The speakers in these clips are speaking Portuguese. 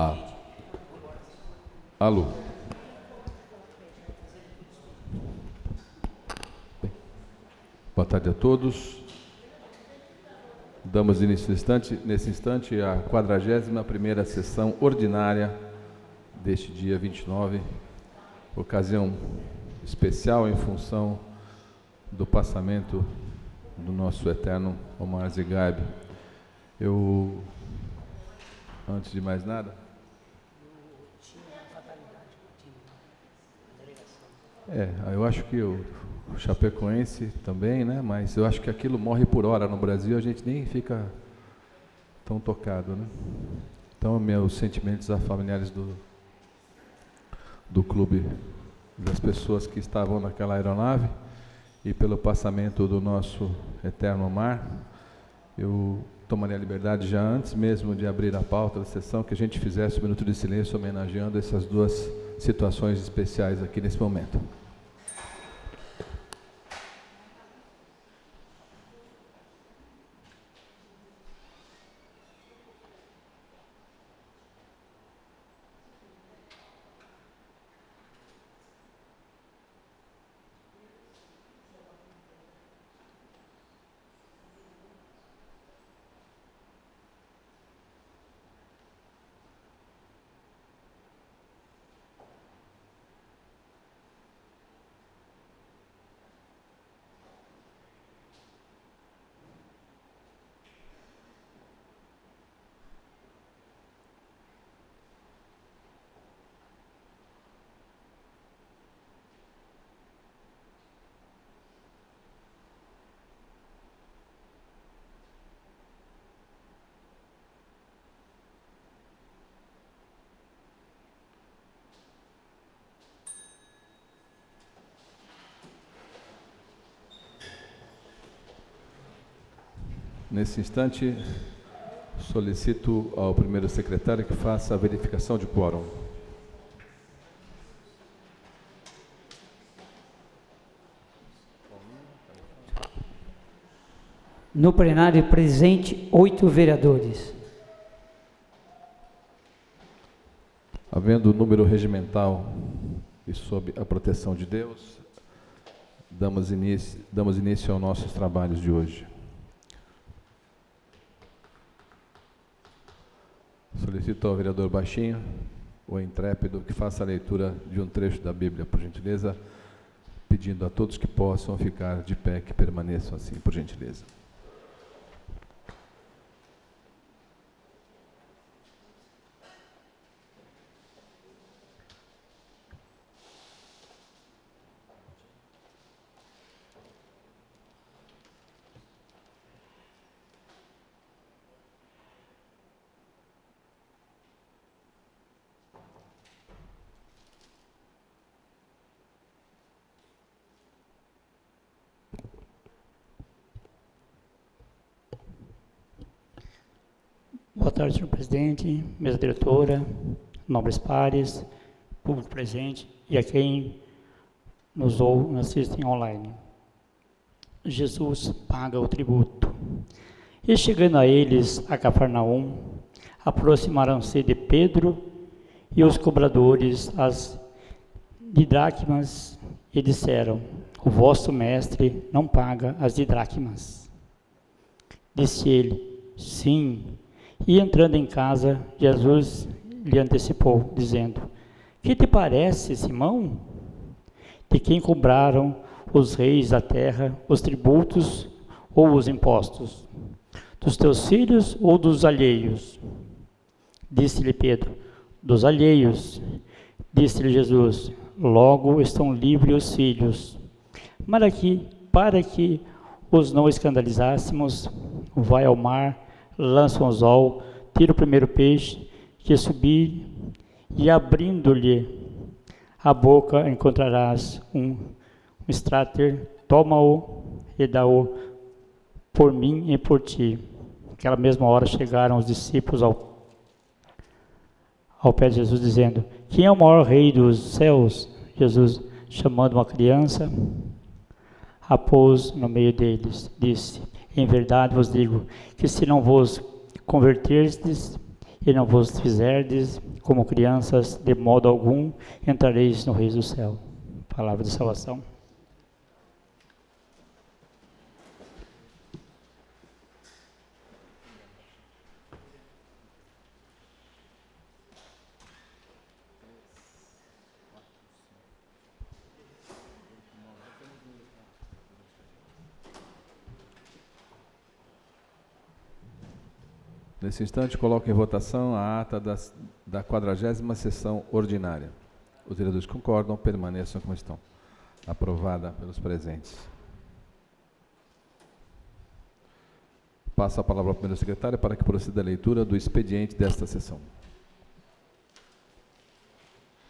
Ah. Alô. Boa tarde a todos. Damos início nesse instante à 41ª sessão ordinária deste dia 29, ocasião especial em função do passamento do nosso eterno Omar Zegaib. Eu, antes de mais nada, eu acho que o Chapecoense também, né? Mas eu acho que aquilo morre por hora no Brasil, a gente nem fica tão tocado, né? Então, meus sentimentos a familiares do clube, das pessoas que estavam naquela aeronave e pelo passamento do nosso eterno Omar. Eu tomaria a liberdade, já antes mesmo de abrir a pauta da sessão, que a gente fizesse um minuto de silêncio homenageando essas duas situações especiais aqui nesse momento. Nesse instante, solicito ao primeiro secretário que faça a verificação de quórum. No plenário presente, 8 vereadores. Havendo o número regimental e sob a proteção de Deus, damos início aos nossos trabalhos de hoje. Solicito ao vereador Baixinho, o intrépido, que faça a leitura de um trecho da Bíblia, por gentileza, pedindo a todos que possam ficar de pé, que permaneçam assim, por gentileza. Boa tarde, senhor presidente, mesa diretora, nobres pares, público presente e a quem nos assistem online. Jesus paga o tributo. E chegando a eles, a Cafarnaum, aproximaram-se de Pedro e os cobradores as didracmas e disseram: o vosso mestre não paga as didracmas. Disse ele: sim. E entrando em casa, Jesus lhe antecipou, dizendo: que te parece, Simão? De quem cobraram os reis da terra os tributos ou os impostos? Dos teus filhos ou dos alheios? Disse-lhe Pedro: dos alheios. Disse-lhe Jesus: logo estão livres os filhos. Para que os não escandalizássemos, vai ao mar, lança um anzol, tira o primeiro peixe que subir, e abrindo-lhe a boca encontrarás um estráter, toma-o e dá-o por mim e por ti. Naquela mesma hora chegaram os discípulos ao pé de Jesus, dizendo: quem é o maior rei dos céus? Jesus, chamando uma criança, a pôs no meio deles, disse: em verdade vos digo que se não vos converterdes e não vos fizerdes como crianças, de modo algum entrareis no reino do céu. Palavra de salvação. Nesse instante, coloco em votação a ata da 40ª sessão ordinária. Os vereadores que concordam, permaneçam como estão. Aprovada pelos presentes. Passo a palavra ao primeiro secretário para que proceda a leitura do expediente desta sessão.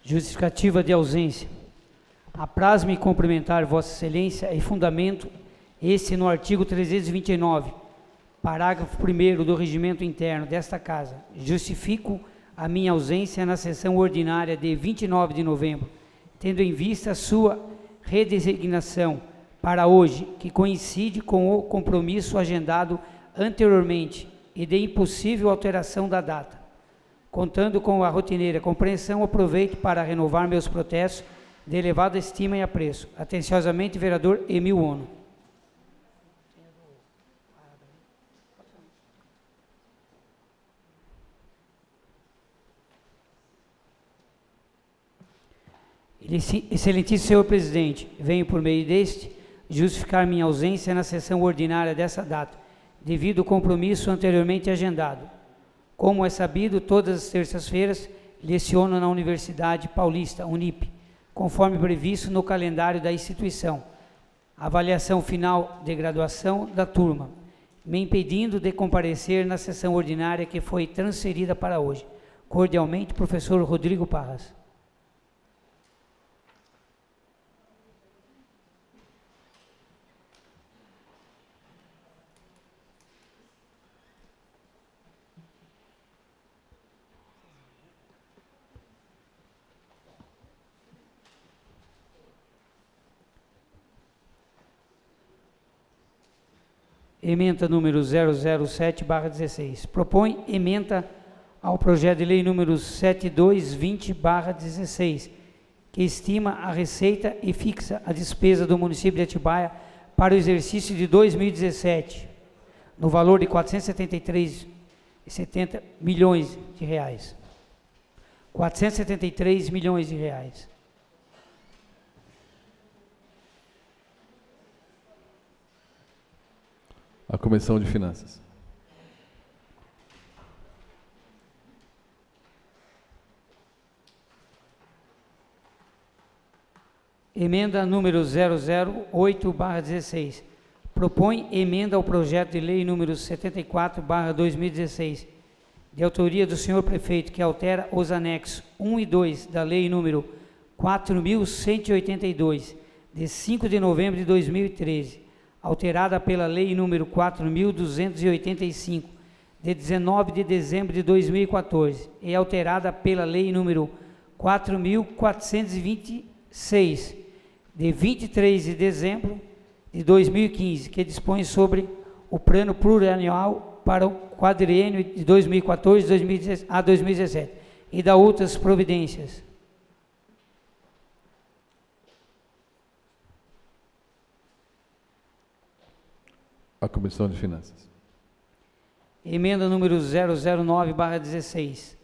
Justificativa de ausência. Apraz-me cumprimentar Vossa Excelência e fundamento este no artigo 329, parágrafo 1º do Regimento Interno desta Casa. Justifico a minha ausência na sessão ordinária de 29 de novembro, tendo em vista a sua redesignação para hoje, que coincide com o compromisso agendado anteriormente e de impossível alteração da data. Contando com a rotineira compreensão, aproveito para renovar meus protestos de elevada estima e apreço. Atenciosamente, vereador Emil Ono. Excelentíssimo senhor presidente, venho por meio deste justificar minha ausência na sessão ordinária dessa data, devido ao compromisso anteriormente agendado. Como é sabido, todas as terças-feiras leciono na Universidade Paulista, Unip, conforme previsto no calendário da instituição. Avaliação final de graduação da turma, me impedindo de comparecer na sessão ordinária que foi transferida para hoje. Cordialmente, professor Rodrigo Parras. Ementa número 007/16. Propõe emenda ao projeto de lei número 7220/16, que estima a receita e fixa a despesa do município de Atibaia para o exercício de 2017, no valor de R$ 473,70 milhões de reais. 473 milhões de reais. A Comissão de Finanças. Emenda número 008/16. Propõe emenda ao projeto de lei número 74/2016, de autoria do senhor prefeito, que altera os anexos 1 e 2 da lei número 4.182, de 5 de novembro de 2013, alterada pela lei número 4.285, de 19 de dezembro de 2014, e alterada pela lei número 4.426, de 23 de dezembro de 2015, que dispõe sobre o plano plurianual para o quadriênio de 2014 a 2017, e da outras providências. A Comissão de Finanças. Emenda número 009/16.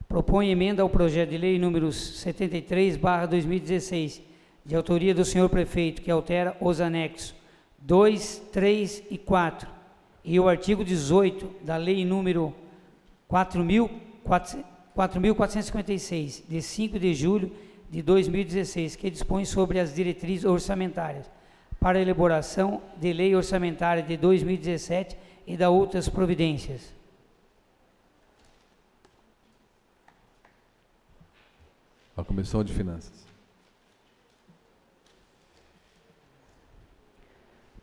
Propõe emenda ao projeto de lei número 73/2016, de autoria do senhor prefeito, que altera os anexos 2, 3 e 4, e o artigo 18 da lei número 4.456, de 5 de julho de 2016, que dispõe sobre as diretrizes orçamentárias para a elaboração de lei orçamentária de 2017 e da outras providências. A Comissão de Finanças.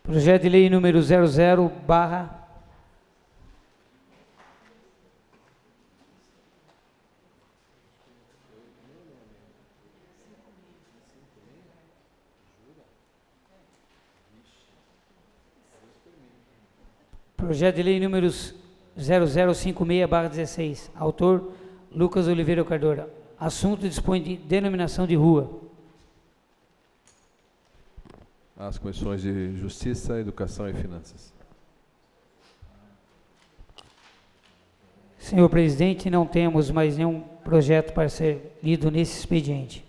Projeto de lei número 00 Projeto de lei número 0056/16, autor Lucas Oliveira Cardoura. Assunto dispõe de denominação de rua. As comissões de Justiça, Educação e Finanças. Senhor presidente, não temos mais nenhum projeto para ser lido nesse expediente.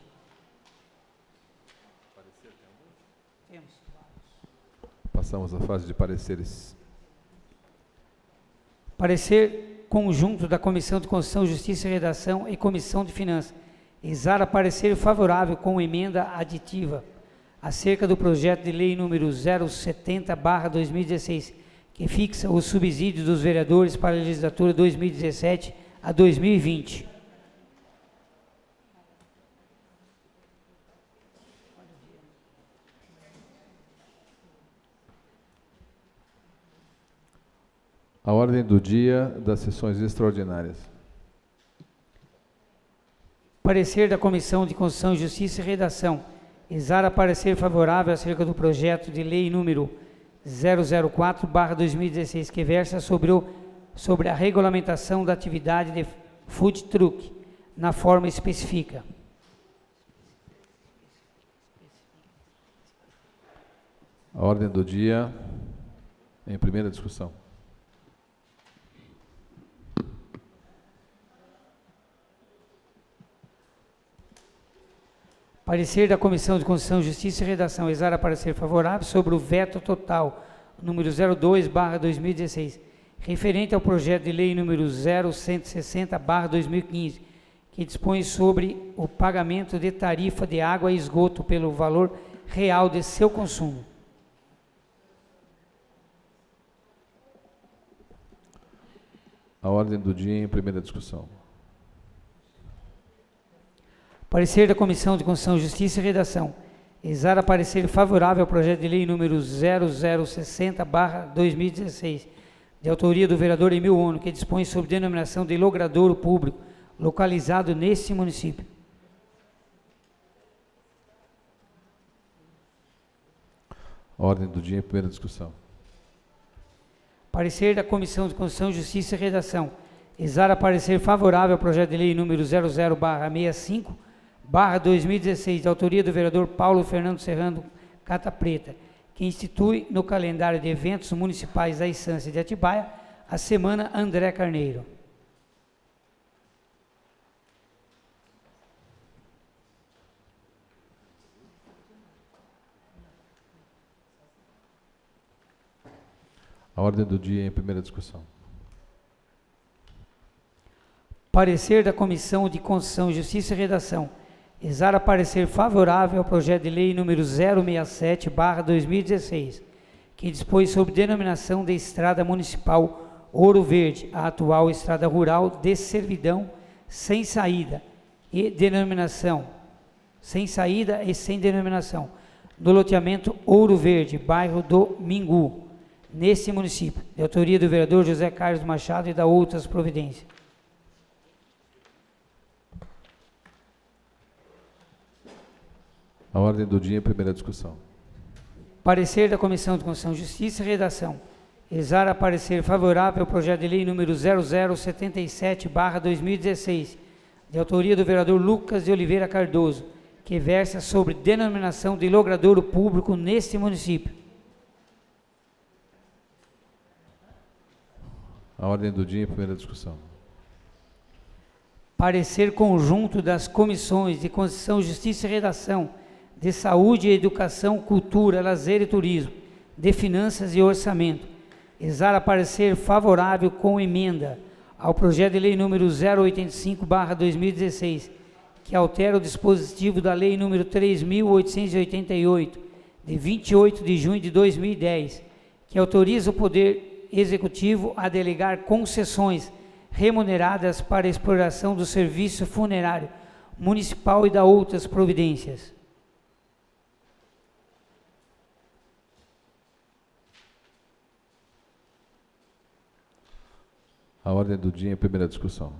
Passamos à fase de pareceres. Parecer conjunto da Comissão de Constituição, Justiça e Redação e Comissão de Finanças. Exara parecer favorável com emenda aditiva acerca do projeto de lei número 070/2016, que fixa o subsídio dos vereadores para a legislatura 2017 a 2020. A ordem do dia das sessões extraordinárias. Parecer da Comissão de Constituição, Justiça e Redação. Exara parecer favorável acerca do projeto de lei número 004/2016, que versa sobre a regulamentação da atividade de food truck, na forma específica. A ordem do dia em primeira discussão. Parecer da Comissão de Constituição, Justiça e Redação. Exara parecer favorável sobre o veto total, número 02/2016, referente ao projeto de lei número 0160/2015, que dispõe sobre o pagamento de tarifa de água e esgoto pelo valor real de seu consumo. A ordem do dia em primeira discussão. Parecer da Comissão de Constituição, Justiça e Redação. Exara parecer favorável ao projeto de lei número 0060/2016, de autoria do vereador Emil Ono, que dispõe sobre denominação de logradouro público, localizado neste município. A ordem do dia em primeira discussão. Parecer da Comissão de Constituição, Justiça e Redação. Exara parecer favorável ao projeto de lei número 00/65/2016, de autoria do vereador Paulo Fernando Serrano Cata Preta, que institui no calendário de eventos municipais da Estância de Atibaia a Semana André Carneiro. A ordem do dia em primeira discussão. Parecer da Comissão de Constituição, Justiça e Redação. Exara parecer favorável ao projeto de lei número 067/2016, que dispõe sobre denominação de Estrada Municipal Ouro Verde, a atual Estrada Rural de Servidão, sem saída e denominação, sem saída e sem denominação, do loteamento Ouro Verde, bairro do Mingu, neste município, de autoria do vereador José Carlos Machado e da outras providências. A ordem do dia em primeira discussão. Parecer da Comissão de Constituição, Justiça e Redação. Exara parecer favorável ao projeto de lei número 0077/2016, de autoria do vereador Lucas de Oliveira Cardoso, que versa sobre denominação de logradouro público neste município. A ordem do dia em primeira discussão. Parecer conjunto das Comissões de Constituição, Justiça e Redação, de Saúde e Educação, Cultura, Lazer e Turismo, de Finanças e Orçamento. Exara parecer favorável com emenda ao projeto de lei número 085/2016, que altera o dispositivo da lei número 3.888, de 28 de junho de 2010, que autoriza o Poder Executivo a delegar concessões remuneradas para a exploração do serviço funerário municipal e da outras providências. A ordem do dia em primeira discussão.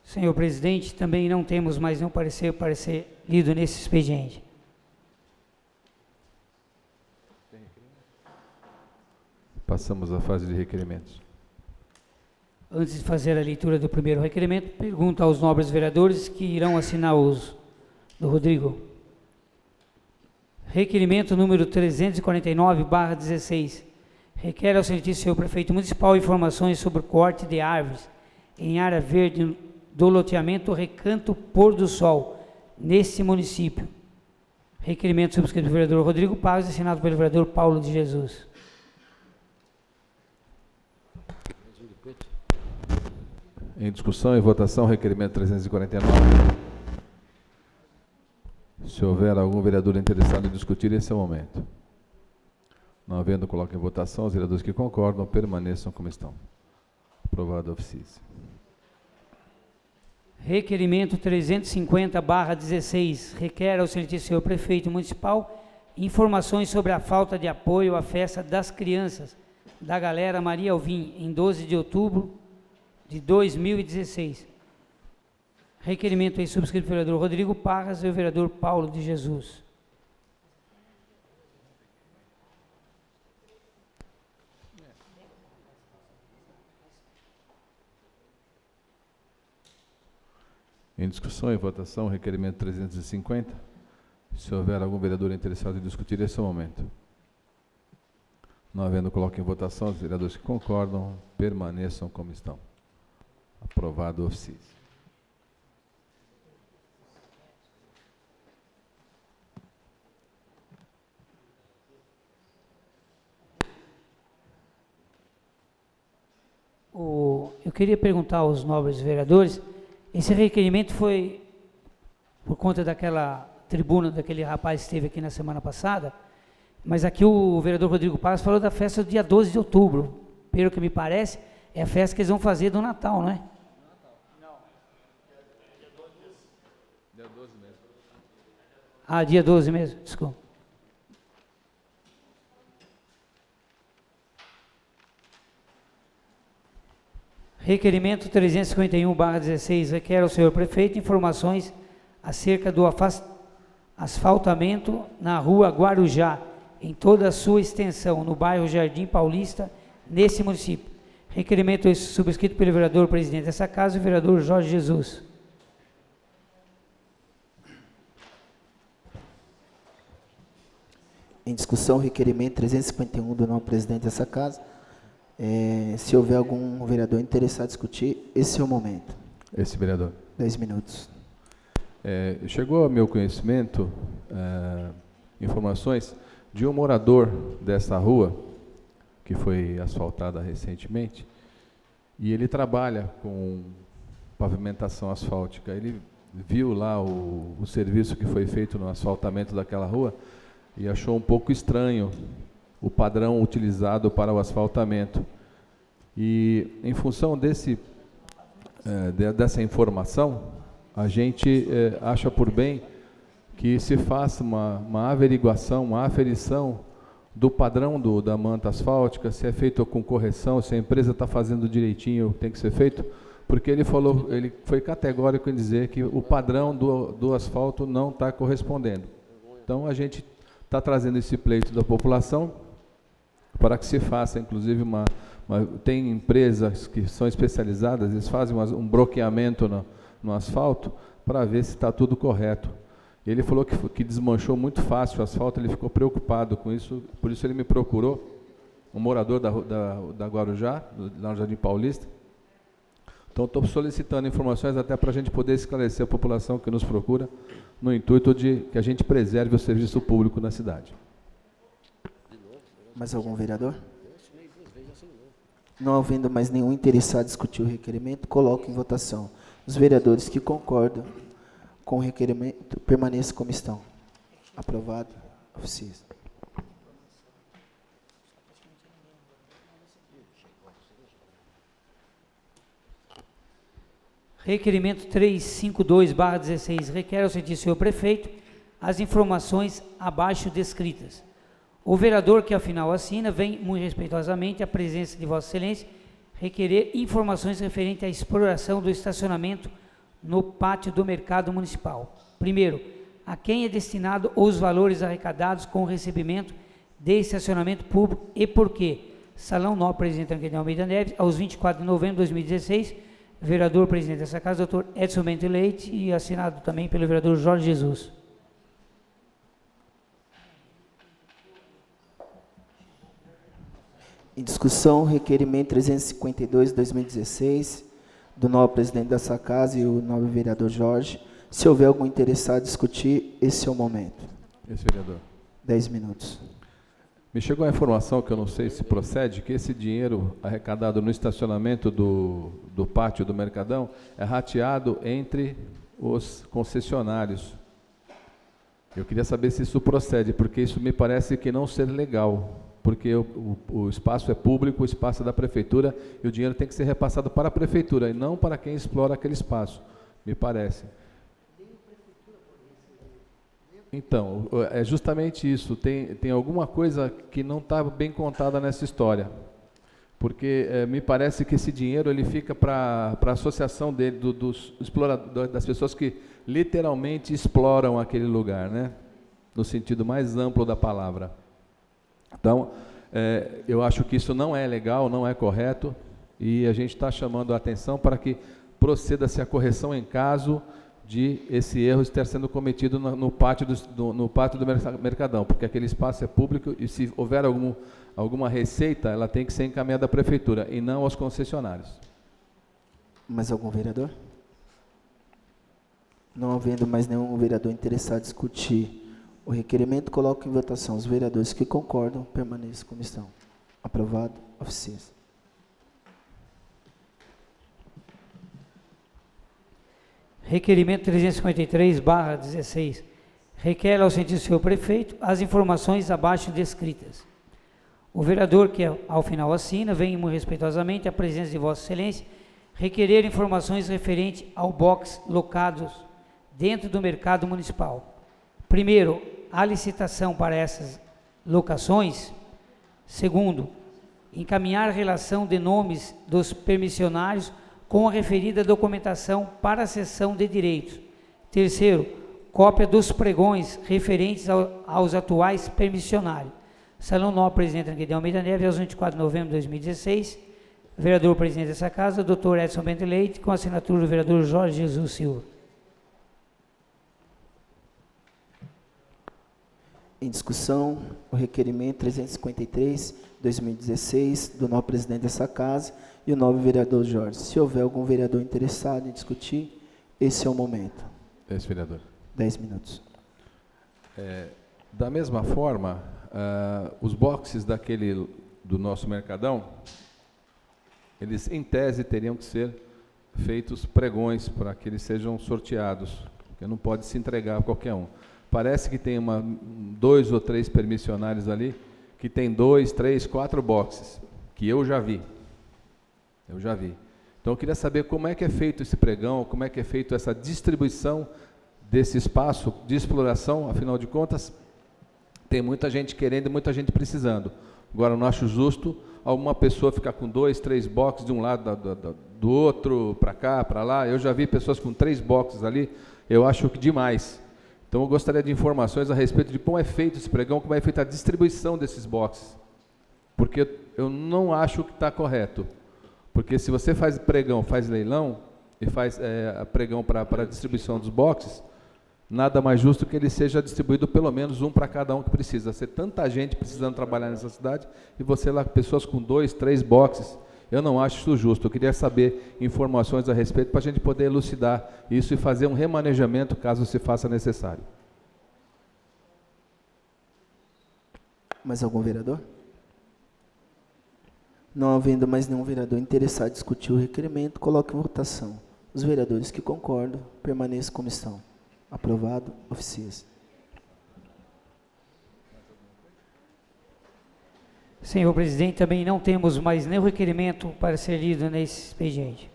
Senhor presidente, também não temos mais nenhum parecer para ser lido nesse expediente. Passamos à fase de requerimentos. Antes de fazer a leitura do primeiro requerimento, pergunto aos nobres vereadores que irão assinar os do Rodrigo. Requerimento número 349/16. Requer ao excelentíssimo senhor prefeito municipal informações sobre o corte de árvores em área verde do loteamento Recanto Pôr do Sol, nesse município. Requerimento subscrito pelo vereador Rodrigo Paz, assinado pelo vereador Paulo de Jesus. Em discussão e votação, requerimento 349. Se houver algum vereador interessado em discutir, esse é o momento. Não havendo, coloque em votação. Os vereadores que concordam permaneçam como estão. Aprovado oficiais. Requerimento 350/16. Requer ao excelentíssimo senhor prefeito municipal informações sobre a falta de apoio à festa das crianças da Galera Maria Alvim, em 12 de outubro de 2016. Requerimento aí subscrito pelo vereador Rodrigo Parras e o vereador Paulo de Jesus. Em discussão e votação, requerimento 350. Se houver algum vereador interessado em discutir, esse é o momento. Não havendo, coloque em votação. Os vereadores que concordam permaneçam como estão. Aprovado oficiais. Eu queria perguntar aos nobres vereadores, esse requerimento foi por conta daquela tribuna daquele rapaz que esteve aqui na semana passada, mas aqui o vereador Rodrigo Paz falou da festa do dia 12 de outubro. Pelo que me parece, é a festa que eles vão fazer do Natal, não é? Não. Dia 12 mesmo. Ah, dia 12 mesmo, desculpa. Requerimento 351/16. Requer ao senhor prefeito informações acerca do asfaltamento na rua Guarujá, em toda a sua extensão, no bairro Jardim Paulista, nesse município. Requerimento subscrito pelo vereador presidente dessa casa, o vereador Jorge Jesus. Em discussão, requerimento 351 do novo presidente dessa casa. Se houver algum vereador interessado em discutir, esse é o momento. Esse vereador. 10 minutos. Chegou ao meu conhecimento informações de um morador dessa rua, que foi asfaltada recentemente, e ele trabalha com pavimentação asfáltica. Ele viu lá o serviço que foi feito no asfaltamento daquela rua e achou um pouco estranho o padrão utilizado para o asfaltamento. E, em função dessa informação, a gente acha por bem que se faça uma averiguação, uma aferição do padrão da manta asfáltica, se é feito com correção, se a empresa está fazendo direitinho, tem que ser feito, porque ele foi categórico em dizer que o padrão do asfalto não está correspondendo. Então, a gente está trazendo esse pleito da população para que se faça, inclusive, tem empresas que são especializadas, eles fazem um bloqueamento no asfalto para ver se está tudo correto. Ele falou que desmanchou muito fácil o asfalto, ele ficou preocupado com isso, por isso ele me procurou, um morador da Guarujá, lá no Jardim Paulista. Então, estou solicitando informações até para a gente poder esclarecer a população que nos procura, no intuito de que a gente preserve o serviço público na cidade. Mais algum vereador? Não havendo mais nenhum interessado em discutir o requerimento, coloco em votação. Os vereadores que concordam com o requerimento permaneçam como estão. Aprovado. Oficiais. Requerimento 352/16. Requer ao excelentíssimo senhor prefeito as informações abaixo descritas. O vereador que afinal assina vem muito respeitosamente à presença de Vossa Excelência requerer informações referentes à exploração do estacionamento no pátio do mercado municipal. Primeiro, a quem é destinado os valores arrecadados com o recebimento de estacionamento público e por quê? Salão Nobre, presidente Tancredo de Almeida Neves, aos 24 de novembro de 2016, vereador presidente dessa casa, doutor Edson Bento Leite, e assinado também pelo vereador Jorge Jesus. Em discussão, requerimento 352/2016, do nobre presidente dessa casa e o nobre vereador Jorge. Se houver algum interessado em discutir, esse é o momento. Esse vereador. 10 minutos. Me chegou a informação, que eu não sei se procede, que esse dinheiro arrecadado no estacionamento do pátio do Mercadão é rateado entre os concessionários. Eu queria saber se isso procede, porque isso me parece que não ser legal, porque o espaço é público, o espaço é da prefeitura, e o dinheiro tem que ser repassado para a prefeitura, e não para quem explora aquele espaço, me parece. Então, é justamente isso, tem alguma coisa que não está bem contada nessa história, porque me parece que esse dinheiro ele fica para a associação dele, dos exploradores, das pessoas que literalmente exploram aquele lugar, né? No sentido mais amplo da palavra. Então, eu acho que isso não é legal, não é correto, e a gente está chamando a atenção para que proceda-se a correção em caso de esse erro estar sendo cometido no pátio do Mercadão, porque aquele espaço é público e se houver alguma receita, ela tem que ser encaminhada à prefeitura e não aos concessionários. Mais algum vereador? Não havendo mais nenhum vereador interessado em discutir o requerimento, coloco em votação. Os vereadores que concordam, permaneçam como estão. Aprovado. Oficiais. Requerimento 353/16. Requer ao sentido do senhor prefeito as informações abaixo descritas. O vereador que ao final assina, vem muito respeitosamente à presença de Vossa Excelência, requerer informações referentes ao box locados dentro do mercado municipal. Primeiro, a licitação para essas locações. Segundo, encaminhar relação de nomes dos permissionários com a referida documentação para a cessão de direitos. Terceiro, cópia dos pregões referentes aos atuais permissionários. Salão Nobre, presidente Tancredo de Almeida Neves, aos 24 de novembro de 2016, vereador presidente dessa casa, doutor Edson Bento Leite, com assinatura do vereador Jorge Jesus Silva. Em discussão, o requerimento 353/2016, do nobre presidente dessa casa e o nobre vereador Jorge. Se houver algum vereador interessado em discutir, esse é o momento. Esse vereador. 10 minutos. Da mesma forma, os boxes do nosso Mercadão, eles em tese teriam que ser feitos pregões para que eles sejam sorteados, porque não pode se entregar a qualquer um. Parece que tem 2 ou 3 permissionários ali que tem 2, 3, 4 boxes, que eu já vi. Então eu queria saber como é que é feito esse pregão, como é que é feito essa distribuição desse espaço de exploração. Afinal de contas, tem muita gente querendo e muita gente precisando. Agora, eu não acho justo alguma pessoa ficar com 2, 3 boxes de um lado do outro, para cá, para lá. Eu já vi pessoas com 3 boxes ali, eu acho que demais. Então eu gostaria de informações a respeito de como é feito esse pregão, como é feita a distribuição desses boxes. Porque eu não acho que está correto. Porque se você faz pregão, faz leilão, e faz pregão para a distribuição dos boxes, nada mais justo que ele seja distribuído pelo menos um para cada um que precisa. Ser tanta gente precisando trabalhar nessa cidade, e você lá, pessoas com 2, 3 boxes, eu não acho isso justo. Eu queria saber informações a respeito para a gente poder elucidar isso e fazer um remanejamento caso se faça necessário. Mais algum vereador? Não havendo mais nenhum vereador interessado em discutir o requerimento, coloque em votação. Os vereadores que concordam, permaneçam como estão. Aprovado. Oficiais. Senhor presidente, também não temos mais nenhum requerimento para ser lido nesse expediente.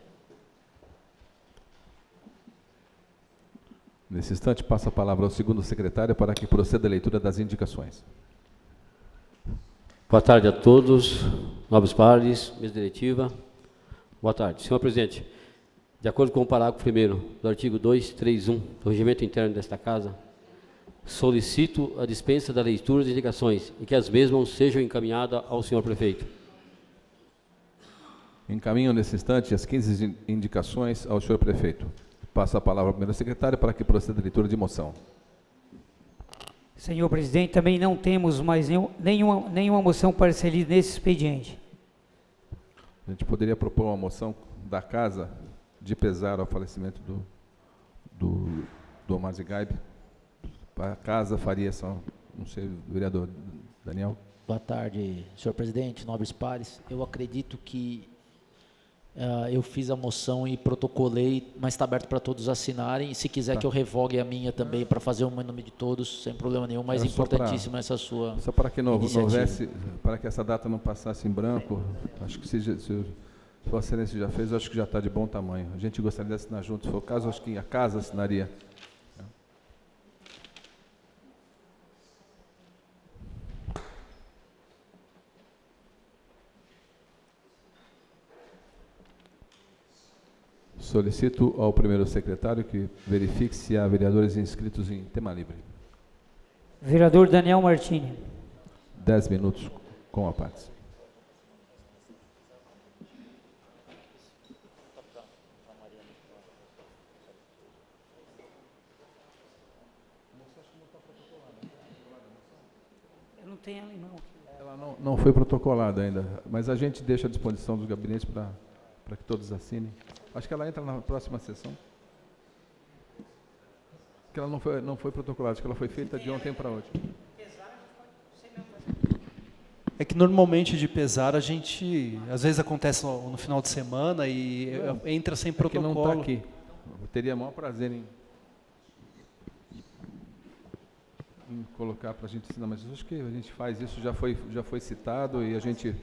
Nesse instante, passo a palavra ao segundo secretário para que proceda a leitura das indicações. Boa tarde a todos, nobres pares, mesa diretiva. Boa tarde. Senhor presidente, de acordo com o parágrafo 1º do artigo 231 do regimento interno desta Casa, solicito a dispensa da leitura das indicações e que as mesmas sejam encaminhadas ao senhor prefeito. Encaminho nesse instante as 15 indicações ao senhor prefeito. Passo a palavra ao primeiro secretário para que proceda a leitura de moção. Senhor presidente, também não temos mais nenhuma moção para ser lida nesse expediente. A gente poderia propor uma moção da casa de pesar ao falecimento do Omar Zigaib. A casa faria essa, não sei, vereador Daniel. Boa tarde, senhor presidente, nobres pares. Eu acredito que eu fiz a moção e protocolei, mas está aberto para todos assinarem. E se quiser que eu revogue a minha também para fazer uma em nome de todos, sem problema nenhum, mas importantíssima essa sua só para que não iniciativa. houvesse, para que essa data não passasse em branco, acho que se Vossa Excelência já fez, acho que já está de bom tamanho. A gente gostaria de assinar junto, se for o caso, acho que a casa assinaria. Solicito ao primeiro secretário que verifique se há vereadores inscritos em tema livre. Vereador Daniel Martini. 10 minutos com a parte. Eu não tenho ela em mão. Ela não foi protocolada ainda, mas a gente deixa à disposição dos gabinetes para que todos assinem. Acho que ela entra na próxima sessão. Que ela não foi protocolada, acho que ela foi feita de ontem para hoje. É que normalmente de pesar a gente, às vezes acontece no final de semana e entra sem protocolo. É que não está aqui. Eu teria o maior prazer em colocar para a gente assinar, mas acho que a gente faz isso, já foi citado e a gente...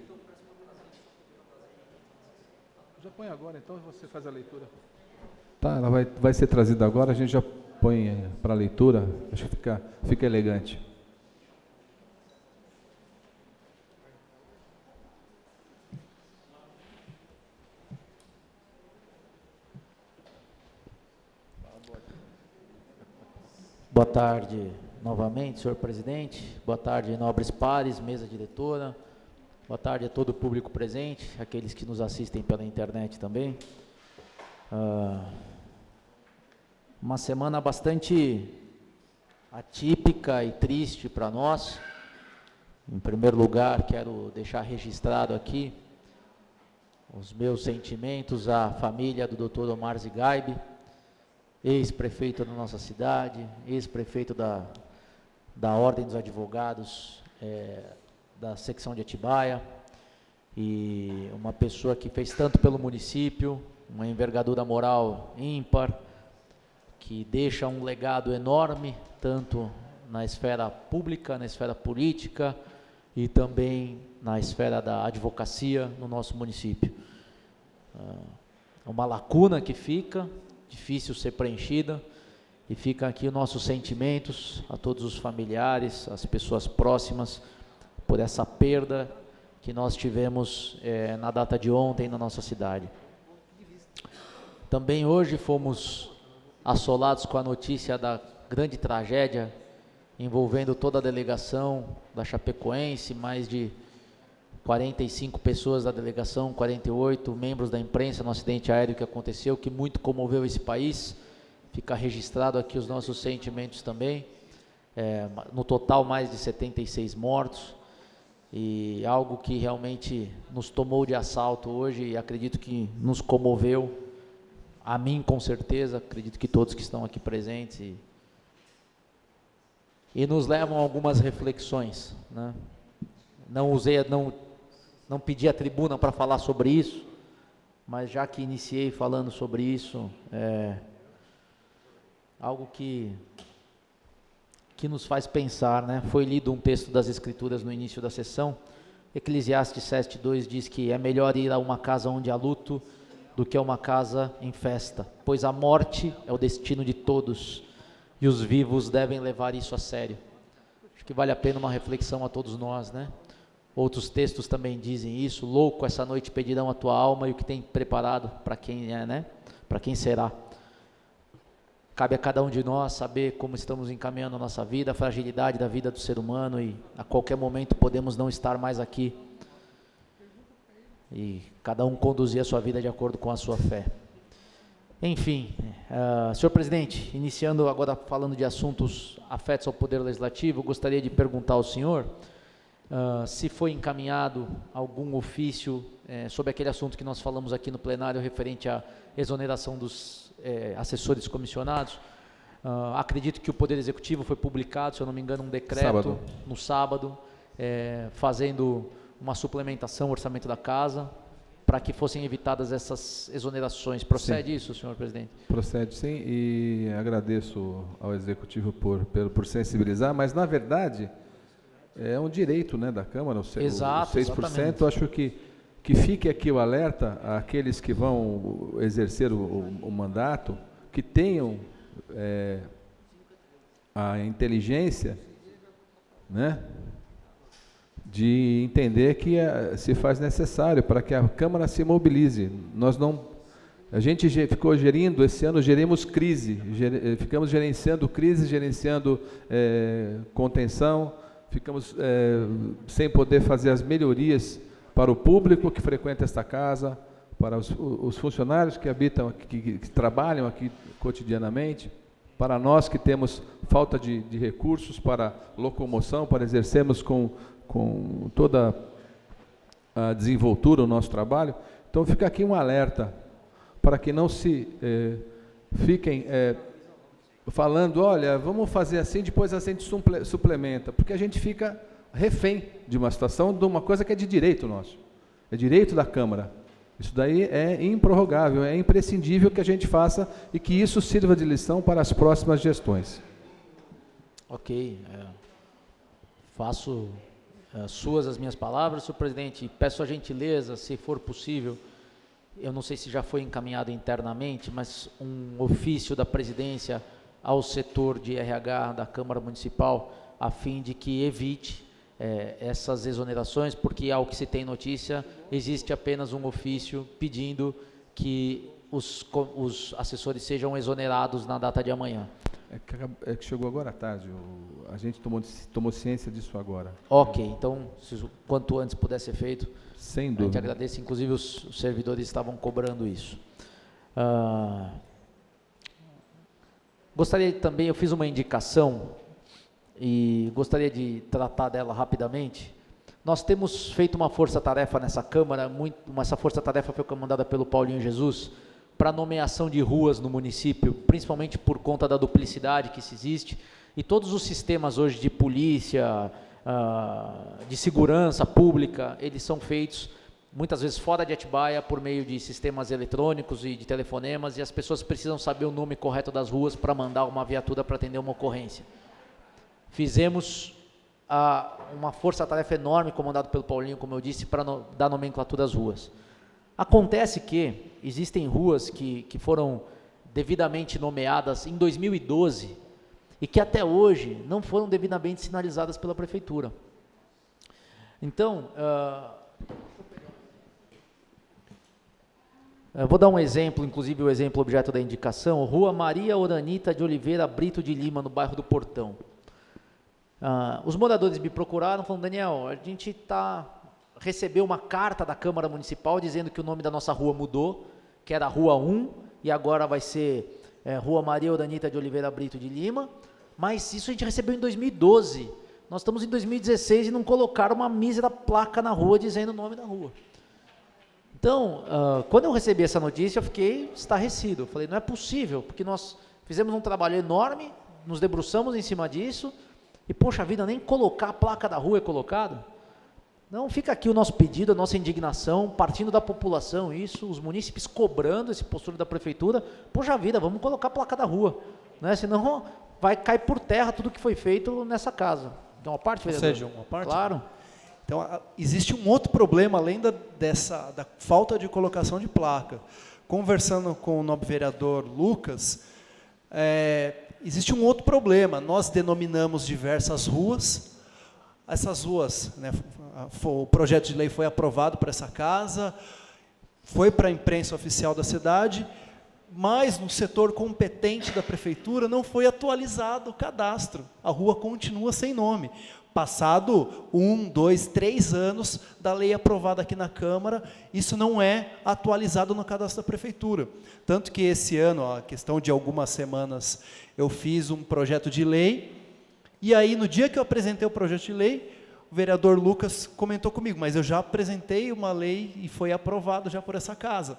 Já põe agora, então você faz a leitura. Tá, ela vai ser trazida agora, a gente já põe para a leitura, acho que fica elegante. Boa tarde novamente, senhor presidente. Boa tarde, nobres pares, mesa diretora. Boa tarde a todo o público presente, aqueles que nos assistem pela internet também. Uma semana bastante atípica e triste para nós. Em primeiro lugar, quero deixar registrado aqui os meus sentimentos à família do Dr. Omar Zigaib, ex-prefeito da nossa cidade, ex-prefeito da Ordem dos Advogados da secção de Atibaia, e uma pessoa que fez tanto pelo município, uma envergadura moral ímpar, que deixa um legado enorme, tanto na esfera pública, na esfera política e também na esfera da advocacia no nosso município. Uma lacuna que fica, difícil ser preenchida, e fica aqui os nossos sentimentos a todos os familiares, as pessoas próximas, por essa perda que nós tivemos na data de ontem na nossa cidade. Também hoje fomos assolados com a notícia da grande tragédia envolvendo toda a delegação da Chapecoense, mais de 45 pessoas da delegação, 48 membros da imprensa no acidente aéreo que aconteceu, que muito comoveu esse país. Fica registrado aqui os nossos sentimentos também. No total, mais de 76 mortos. E algo que realmente nos tomou de assalto hoje, e acredito que nos comoveu, a mim com certeza, acredito que todos que estão aqui presentes, e nos levam a algumas reflexões, né? Não pedi a tribuna para falar sobre isso, mas já que iniciei falando sobre isso, algo que nos faz pensar, né? Foi lido um texto das Escrituras no início da sessão. Eclesiastes 7:2 diz que é melhor ir a uma casa onde há luto do que a uma casa em festa, pois a morte é o destino de todos e os vivos devem levar isso a sério. Acho que vale a pena uma reflexão a todos nós, né? Outros textos também dizem isso: louco, essa noite pedirão a tua alma e o que tem preparado para quem né? Para quem será. Cabe a cada um de nós saber como estamos encaminhando a nossa vida, a fragilidade da vida do ser humano, e a qualquer momento podemos não estar mais aqui. e cada um conduzir a sua vida de acordo com a sua fé. Enfim, senhor presidente, iniciando agora falando de assuntos afetos ao Poder Legislativo, gostaria de perguntar ao senhor se foi encaminhado algum ofício sobre aquele assunto que nós falamos aqui no plenário referente à exoneração dos assessores comissionados. Acredito que o Poder Executivo foi publicado, se eu não me engano, um decreto no sábado, fazendo uma suplementação ao orçamento da casa, para que fossem evitadas essas exonerações. Procede isso, senhor presidente? Procede, sim, e agradeço ao Executivo por sensibilizar, mas, na verdade, é um direito, né, da Câmara, Exato, o 6%. Exatamente. Acho que fique aqui o alerta àqueles que vão exercer o mandato, que tenham a inteligência, né, de entender que se faz necessário para que a Câmara se mobilize. A gente ficou gerindo, esse ano gerimos crise, ficamos gerenciando crise, gerenciando contenção, ficamos sem poder fazer as melhorias para o público que frequenta esta casa, para os funcionários que habitam, que trabalham aqui cotidianamente, para nós que temos falta de recursos para locomoção, para exercermos com toda a desenvoltura o nosso trabalho. Então fica aqui um alerta para que não se fiquem falando, olha, vamos fazer assim, depois a gente suplementa, porque a gente fica refém de uma situação, de uma coisa que é de direito nosso, é direito da Câmara. Isso daí é improrrogável, é imprescindível que a gente faça e que isso sirva de lição para as próximas gestões. Ok, faço suas as minhas palavras, senhor presidente, peço a gentileza, se for possível, eu não sei se já foi encaminhado internamente, mas um ofício da presidência ao setor de RH da Câmara Municipal, a fim de que evite essas exonerações, porque ao que se tem notícia, existe apenas um ofício pedindo que os assessores sejam exonerados na data de amanhã. É que chegou agora à tarde, a gente tomou ciência disso agora. Ok, então, se o quanto antes puder ser feito, sem dúvida. A gente agradece, inclusive os servidores estavam cobrando isso. Gostaria também, eu fiz uma indicação e gostaria de tratar dela rapidamente. Nós temos feito uma força-tarefa nessa Câmara, essa força-tarefa foi comandada pelo Paulinho Jesus, para nomeação de ruas no município, principalmente por conta da duplicidade que se existe, e todos os sistemas hoje de polícia, de segurança pública, eles são feitos muitas vezes fora de Atibaia, por meio de sistemas eletrônicos e de telefonemas, e as pessoas precisam saber o nome correto das ruas para mandar uma viatura para atender uma ocorrência. Fizemos uma força-tarefa enorme, comandada pelo Paulinho, como eu disse, para dar nomenclatura às ruas. Acontece que existem ruas que foram devidamente nomeadas em 2012 e que até hoje não foram devidamente sinalizadas pela Prefeitura. Então, eu vou dar um exemplo, inclusive o exemplo objeto da indicação, Rua Maria Oranita de Oliveira Brito de Lima, no bairro do Portão. Os moradores me procuraram, falando, Daniel, a gente recebeu uma carta da Câmara Municipal dizendo que o nome da nossa rua mudou, que era Rua 1, e agora vai ser Rua Maria Oranita de Oliveira Brito de Lima, mas isso a gente recebeu em 2012, nós estamos em 2016 e não colocaram uma mísera placa na rua dizendo o nome da rua. Então, quando eu recebi essa notícia, eu fiquei estarrecido, eu falei, não é possível, porque nós fizemos um trabalho enorme, nos debruçamos em cima disso, e poxa vida, nem colocar a placa da rua é colocado. Não, fica aqui o nosso pedido, a nossa indignação, partindo da população, os munícipes cobrando esse postura da Prefeitura, poxa vida, vamos colocar a placa da rua, né? Senão vai cair por terra tudo que foi feito nessa casa. Então, uma parte, vereador? Ou seja, uma parte? Claro. Então, existe um outro problema, além da falta de colocação de placa. Conversando com o nobre vereador Lucas, existe um outro problema, nós denominamos diversas ruas, essas ruas, né, o projeto de lei foi aprovado para essa casa, foi para a imprensa oficial da cidade, mas no setor competente da Prefeitura não foi atualizado o cadastro, a rua continua sem nome. passado 1, 2, 3 anos da lei aprovada aqui na Câmara, isso não é atualizado no cadastro da Prefeitura. Tanto que esse ano, a questão de algumas semanas, eu fiz um projeto de lei, e aí no dia que eu apresentei o projeto de lei, o vereador Lucas comentou comigo, mas eu já apresentei uma lei e foi aprovado já por essa casa.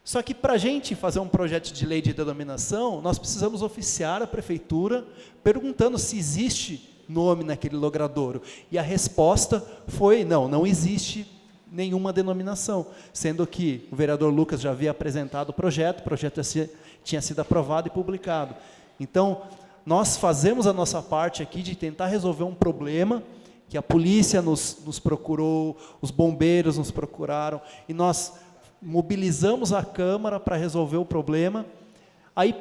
Só que para a gente fazer um projeto de lei de denominação, nós precisamos oficiar a Prefeitura perguntando se existe nome naquele logradouro. E a resposta foi, não existe nenhuma denominação, sendo que o vereador Lucas já havia apresentado o projeto tinha sido aprovado e publicado. Então, nós fazemos a nossa parte aqui de tentar resolver um problema que a polícia nos procurou, os bombeiros nos procuraram, e nós mobilizamos a Câmara para resolver o problema, aí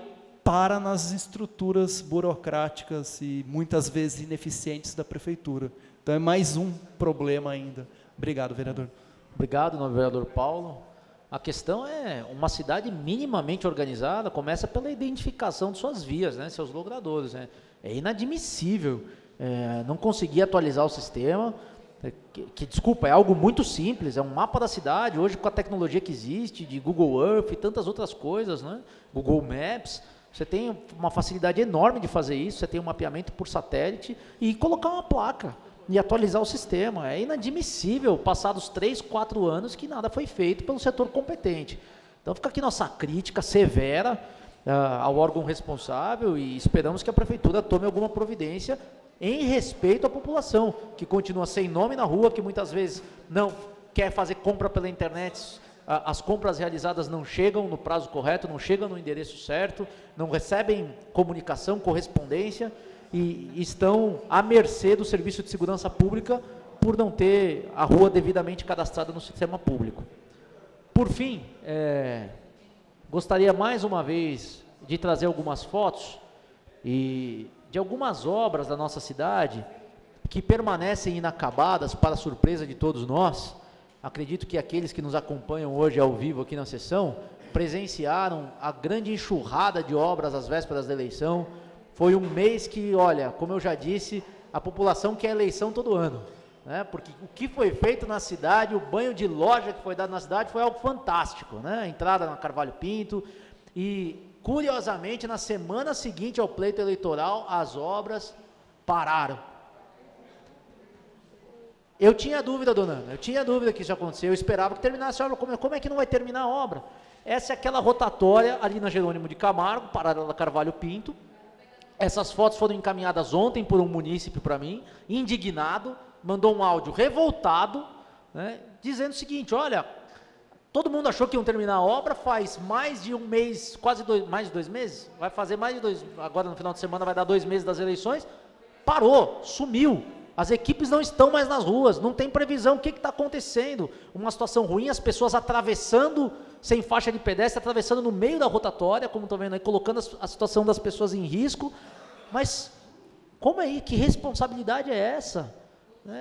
para nas estruturas burocráticas e muitas vezes ineficientes da Prefeitura. Então é mais um problema ainda. Obrigado, vereador. Obrigado, novo vereador Paulo. A questão é, uma cidade minimamente organizada começa pela identificação de suas vias, né, seus logradouros. Né? É inadmissível não conseguir atualizar o sistema, desculpa, é algo muito simples, é um mapa da cidade, hoje com a tecnologia que existe, de Google Earth e tantas outras coisas, né? Google Maps, você tem uma facilidade enorme de fazer isso, você tem um mapeamento por satélite e colocar uma placa e atualizar o sistema. É inadmissível, passados 3, 4 anos, que nada foi feito pelo setor competente. Então fica aqui nossa crítica severa ao órgão responsável e esperamos que a Prefeitura tome alguma providência em respeito à população, que continua sem nome na rua, que muitas vezes não quer fazer compra pela internet, as compras realizadas não chegam no prazo correto, não chegam no endereço certo, não recebem comunicação, correspondência, e estão à mercê do Serviço de Segurança Pública por não ter a rua devidamente cadastrada no sistema público. Por fim, gostaria mais uma vez de trazer algumas fotos de algumas obras da nossa cidade que permanecem inacabadas, para a surpresa de todos nós. Acredito que aqueles que nos acompanham hoje ao vivo aqui na sessão presenciaram a grande enxurrada de obras às vésperas da eleição. Foi um mês que, olha, como eu já disse, a população quer eleição todo ano, né? Porque o que foi feito na cidade, o banho de loja que foi dado na cidade foi algo fantástico, né? A entrada na Carvalho Pinto e, curiosamente, na semana seguinte ao pleito eleitoral, as obras pararam. Eu tinha dúvida, dona Ana, eu tinha dúvida que isso aconteceu, eu esperava que terminasse a obra. Como é que não vai terminar a obra? Essa é aquela rotatória ali na Jerônimo de Camargo, paralela da Carvalho Pinto. Essas fotos foram encaminhadas ontem por um munícipe para mim, indignado, mandou um áudio revoltado, né, dizendo o seguinte: olha, todo mundo achou que iam terminar a obra, faz mais de um mês, mais de 2 meses, vai fazer mais de 2, agora no final de semana vai dar 2 meses das eleições, parou, sumiu, as equipes não estão mais nas ruas, não tem previsão, o que está acontecendo? Uma situação ruim, as pessoas atravessando, sem faixa de pedestre, atravessando no meio da rotatória, como estão vendo aí, colocando a situação das pessoas em risco, mas como é que responsabilidade é essa?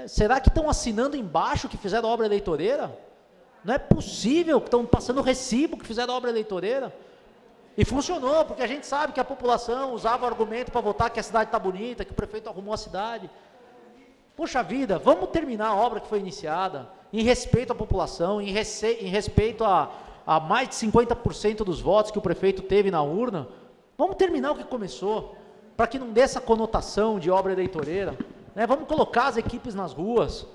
Será que estão assinando embaixo que fizeram obra eleitoreira? Não é possível que estão passando recibo que fizeram obra eleitoreira. E funcionou, porque a gente sabe que a população usava o argumento para votar que a cidade está bonita, que o prefeito arrumou a cidade. Poxa vida, vamos terminar a obra que foi iniciada, em respeito à população, em respeito a mais de 50% dos votos que o prefeito teve na urna. Vamos terminar o que começou, para que não dê essa conotação de obra eleitoreira. Vamos colocar as equipes nas ruas,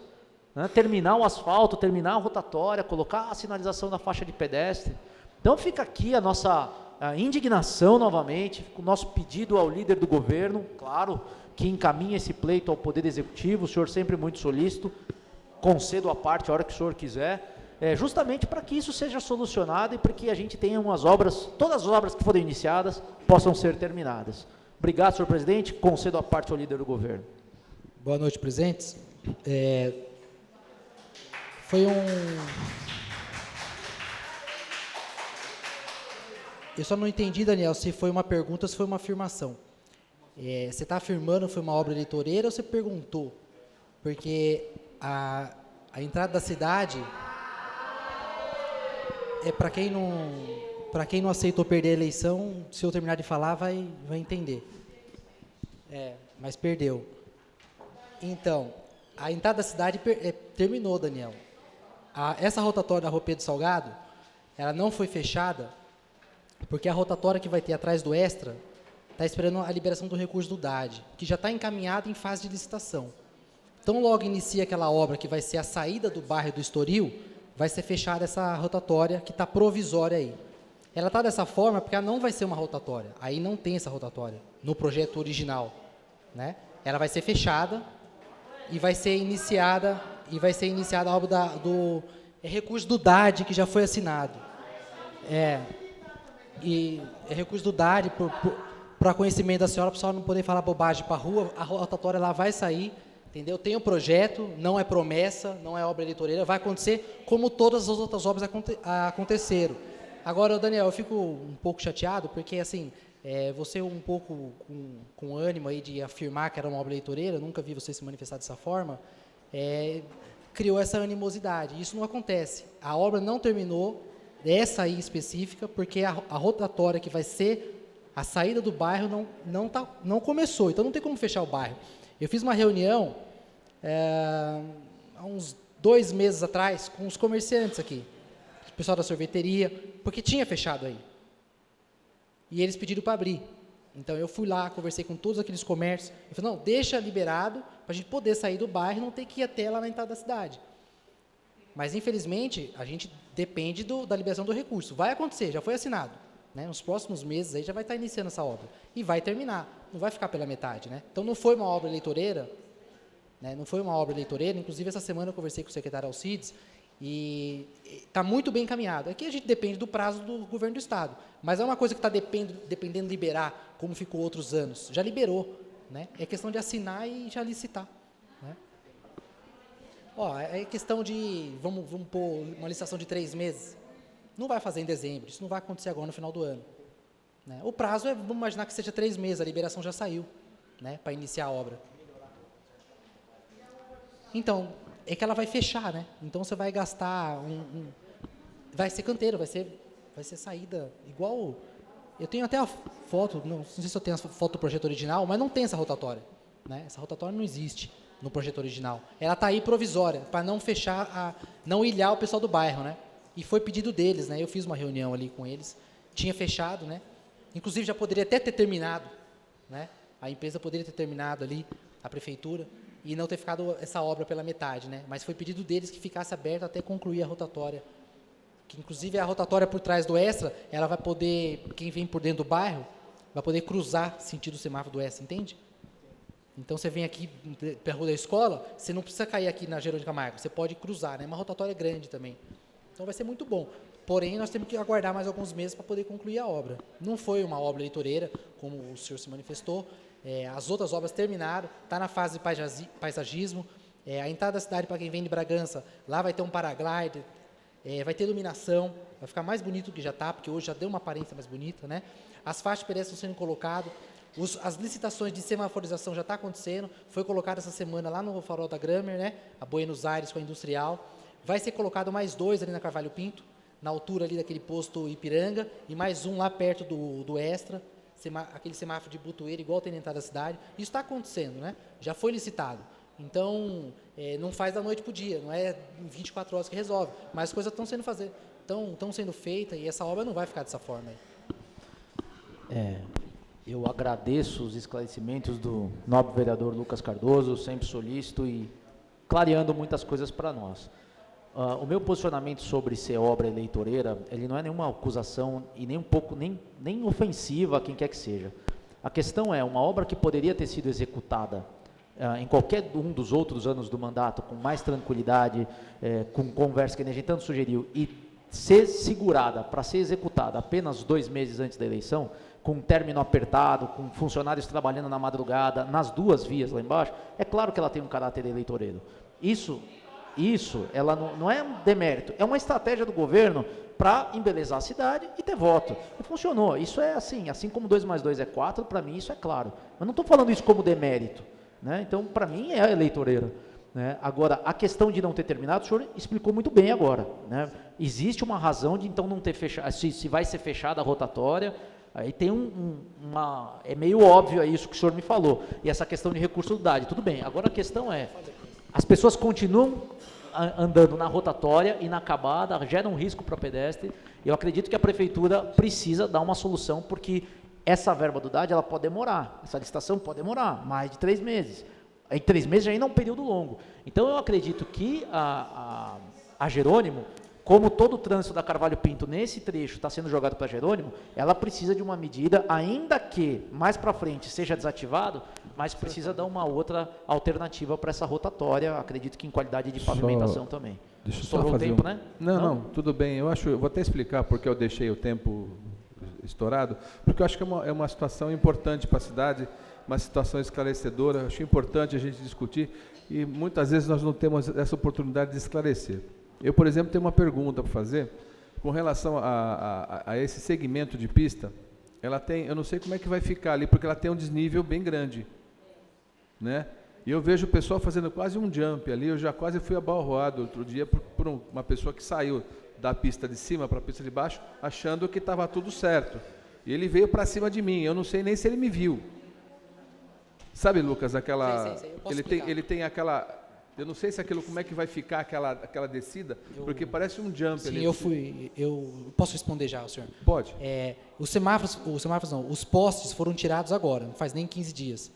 terminar o asfalto, terminar a rotatória, colocar a sinalização da faixa de pedestre. Então fica aqui a nossa indignação novamente, o nosso pedido ao líder do governo, claro, que encaminha esse pleito ao Poder Executivo, o senhor sempre muito solícito, concedo a parte a hora que o senhor quiser, justamente para que isso seja solucionado e para que a gente tenha umas obras, todas as obras que forem iniciadas possam ser terminadas. Obrigado, senhor presidente, concedo a parte ao líder do governo. Boa noite, presentes. Eu só não entendi, Daniel, se foi uma pergunta ou se foi uma afirmação. Você está afirmando que foi uma obra eleitoreira ou você perguntou? Porque a entrada da cidade, para quem não aceitou perder a eleição, se eu terminar de falar, vai entender. Mas perdeu. Então, a entrada da cidade terminou, Daniel. Essa rotatória da Rua Pedro Salgado, ela não foi fechada, porque a rotatória que vai ter atrás do Extra está esperando a liberação do recurso do DAD, que já está encaminhado em fase de licitação. Então, logo inicia aquela obra que vai ser a saída do bairro do Estoril, vai ser fechada essa rotatória que está provisória aí. Ela está dessa forma porque ela não vai ser uma rotatória. Aí não tem essa rotatória no projeto original, né? Ela vai ser fechada e vai ser iniciada a obra do recurso do DAD que já foi assinado. E é recurso do DAD para conhecimento da senhora, para a senhora não poder falar bobagem para a rua. A rotatória lá vai sair, entendeu? Tem o projeto, não é promessa, não é obra eleitoreira, vai acontecer como todas as outras obras aconteceram. Agora, Daniel, eu fico um pouco chateado, porque, assim, você um pouco com ânimo aí de afirmar que era uma obra eleitoreira, nunca vi você se manifestar dessa forma, criou essa animosidade. Isso não acontece. A obra não terminou, essa aí específica, porque a rotatória que vai ser a saída do bairro não começou, então não tem como fechar o bairro. Eu fiz uma reunião há uns 2 meses atrás com os comerciantes aqui, o pessoal da sorveteria, porque tinha fechado aí. E eles pediram para abrir. Então, eu fui lá, conversei com todos aqueles comércios, eu falei, não, deixa liberado, para a gente poder sair do bairro e não ter que ir até lá na entrada da cidade. Mas, infelizmente, a gente depende da liberação do recurso. Vai acontecer, já foi assinado. Né? Nos próximos meses aí já vai estar iniciando essa obra. E vai terminar, não vai ficar pela metade. Né? Então, não foi uma obra eleitoreira, inclusive essa semana eu conversei com o secretário Alcides, e está muito bem encaminhado. Aqui a gente depende do prazo do governo do Estado, mas é uma coisa que está dependendo de liberar, como ficou outros anos. Já liberou, né? É questão de assinar e já licitar. Né? É questão de, vamos pôr uma licitação de 3 meses. Não vai fazer em dezembro, isso não vai acontecer agora no final do ano. Né? O prazo vamos imaginar que seja 3 meses, a liberação já saiu, né, para iniciar a obra. Então, é que ela vai fechar, né? Então você vai gastar vai ser canteiro, vai ser saída igual. Eu tenho até a foto, não sei se eu tenho a foto do projeto original, mas não tem essa rotatória, né? Essa rotatória não existe no projeto original. Ela está aí provisória, para não fechar, não ilhar o pessoal do bairro, né? E foi pedido deles, né? Eu fiz uma reunião ali com eles, tinha fechado, né? Inclusive já poderia até ter terminado, né? A empresa poderia ter terminado ali, a prefeitura, e não ter ficado essa obra pela metade, né? Mas foi pedido deles que ficasse aberto até concluir a rotatória. Que inclusive a rotatória por trás do Extra, ela vai poder, quem vem por dentro do bairro, vai poder cruzar sentido o semáforo do Extra, entende? Então você vem aqui para a rua da escola, você não precisa cair aqui na Gerônimo Camargo, você pode cruzar, né? Uma rotatória grande também. Então vai ser muito bom. Porém, nós temos que aguardar mais alguns meses para poder concluir a obra. Não foi uma obra eleitoreira, como o senhor se manifestou. As outras obras terminaram, está na fase de paisagismo. A entrada da cidade, para quem vem de Bragança, lá vai ter um paraglider, vai ter iluminação, vai ficar mais bonito do que já está, porque hoje já deu uma aparência mais bonita, né? As faixas pedestres estão sendo colocadas, as licitações de semaforização já está acontecendo, foi colocada essa semana lá no Farol da Grammer, né? A Buenos Aires com a Industrial. Vai ser colocado mais 2 ali na Carvalho Pinto, na altura ali daquele posto Ipiranga, e mais um lá perto do Extra, aquele semáforo de butoeira, igual tem na entrada da cidade. Isso está acontecendo, né? Já foi licitado. Então, não faz da noite para o dia, não é em 24 horas que resolve, mas as coisas estão sendo feitas e essa obra não vai ficar dessa forma aí. Eu agradeço os esclarecimentos do nobre vereador Lucas Cardoso, sempre solícito e clareando muitas coisas para nós. O meu posicionamento sobre ser obra eleitoreira, ele não é nenhuma acusação e nem um pouco, nem ofensiva a quem quer que seja. A questão é, uma obra que poderia ter sido executada em qualquer um dos outros anos do mandato, com mais tranquilidade, com conversa que a gente tanto sugeriu, e ser segurada para ser executada apenas 2 meses antes da eleição, com um término apertado, com funcionários trabalhando na madrugada, nas 2 vias lá embaixo, é claro que ela tem um caráter eleitoreiro. Isso ela não é um demérito, é uma estratégia do governo para embelezar a cidade e ter voto. E funcionou. Isso é assim como 2 mais 2 é 4, para mim isso é claro. Mas não estou falando isso como demérito. Né? Então, para mim, é eleitoreira. Né? Agora, a questão de não ter terminado, o senhor explicou muito bem agora. Né? Existe uma razão de, então, não ter fechado, se vai ser fechada a rotatória, Aí tem é meio óbvio isso que o senhor me falou, e essa questão de recurso do DAD, tudo bem. Agora a questão é, as pessoas continuam andando na rotatória, inacabada, gera um risco para o pedestre. Eu acredito que a prefeitura precisa dar uma solução, porque essa verba do DAD, ela pode demorar, essa licitação pode demorar mais de 3 meses. Em 3 meses já ainda é um período longo. Então eu acredito que a Jerônimo, como todo o trânsito da Carvalho Pinto nesse trecho está sendo jogado para Jerônimo, ela precisa de uma medida, ainda que mais para frente seja desativado, mas precisa dar uma outra alternativa para essa rotatória, acredito que em qualidade de pavimentação também. Deixa eu só Estourou o fazer tempo, né? Não, tudo bem. Eu vou até explicar porque eu deixei o tempo estourado, porque eu acho que é uma situação importante para a cidade, uma situação esclarecedora. Acho importante a gente discutir e muitas vezes nós não temos essa oportunidade de esclarecer. Eu, por exemplo, tenho uma pergunta para fazer com relação a esse segmento de pista. Ela tem, eu não sei como é que vai ficar ali, porque ela tem um desnível bem grande, né? E eu vejo o pessoal fazendo quase um jump ali. Eu já quase fui abalroado outro dia por uma pessoa que saiu da pista de cima para a pista de baixo, achando que estava tudo certo. E ele veio para cima de mim. Eu não sei nem se ele me viu. Sabe, Lucas, aquela... Sei, eu posso ele tem aquela... Eu não sei se aquilo, como é que vai ficar aquela descida, porque parece um jump ali. Sim, eu posso responder já, senhor? Pode. Os semáforos não, os postes foram tirados agora, não faz nem 15 dias.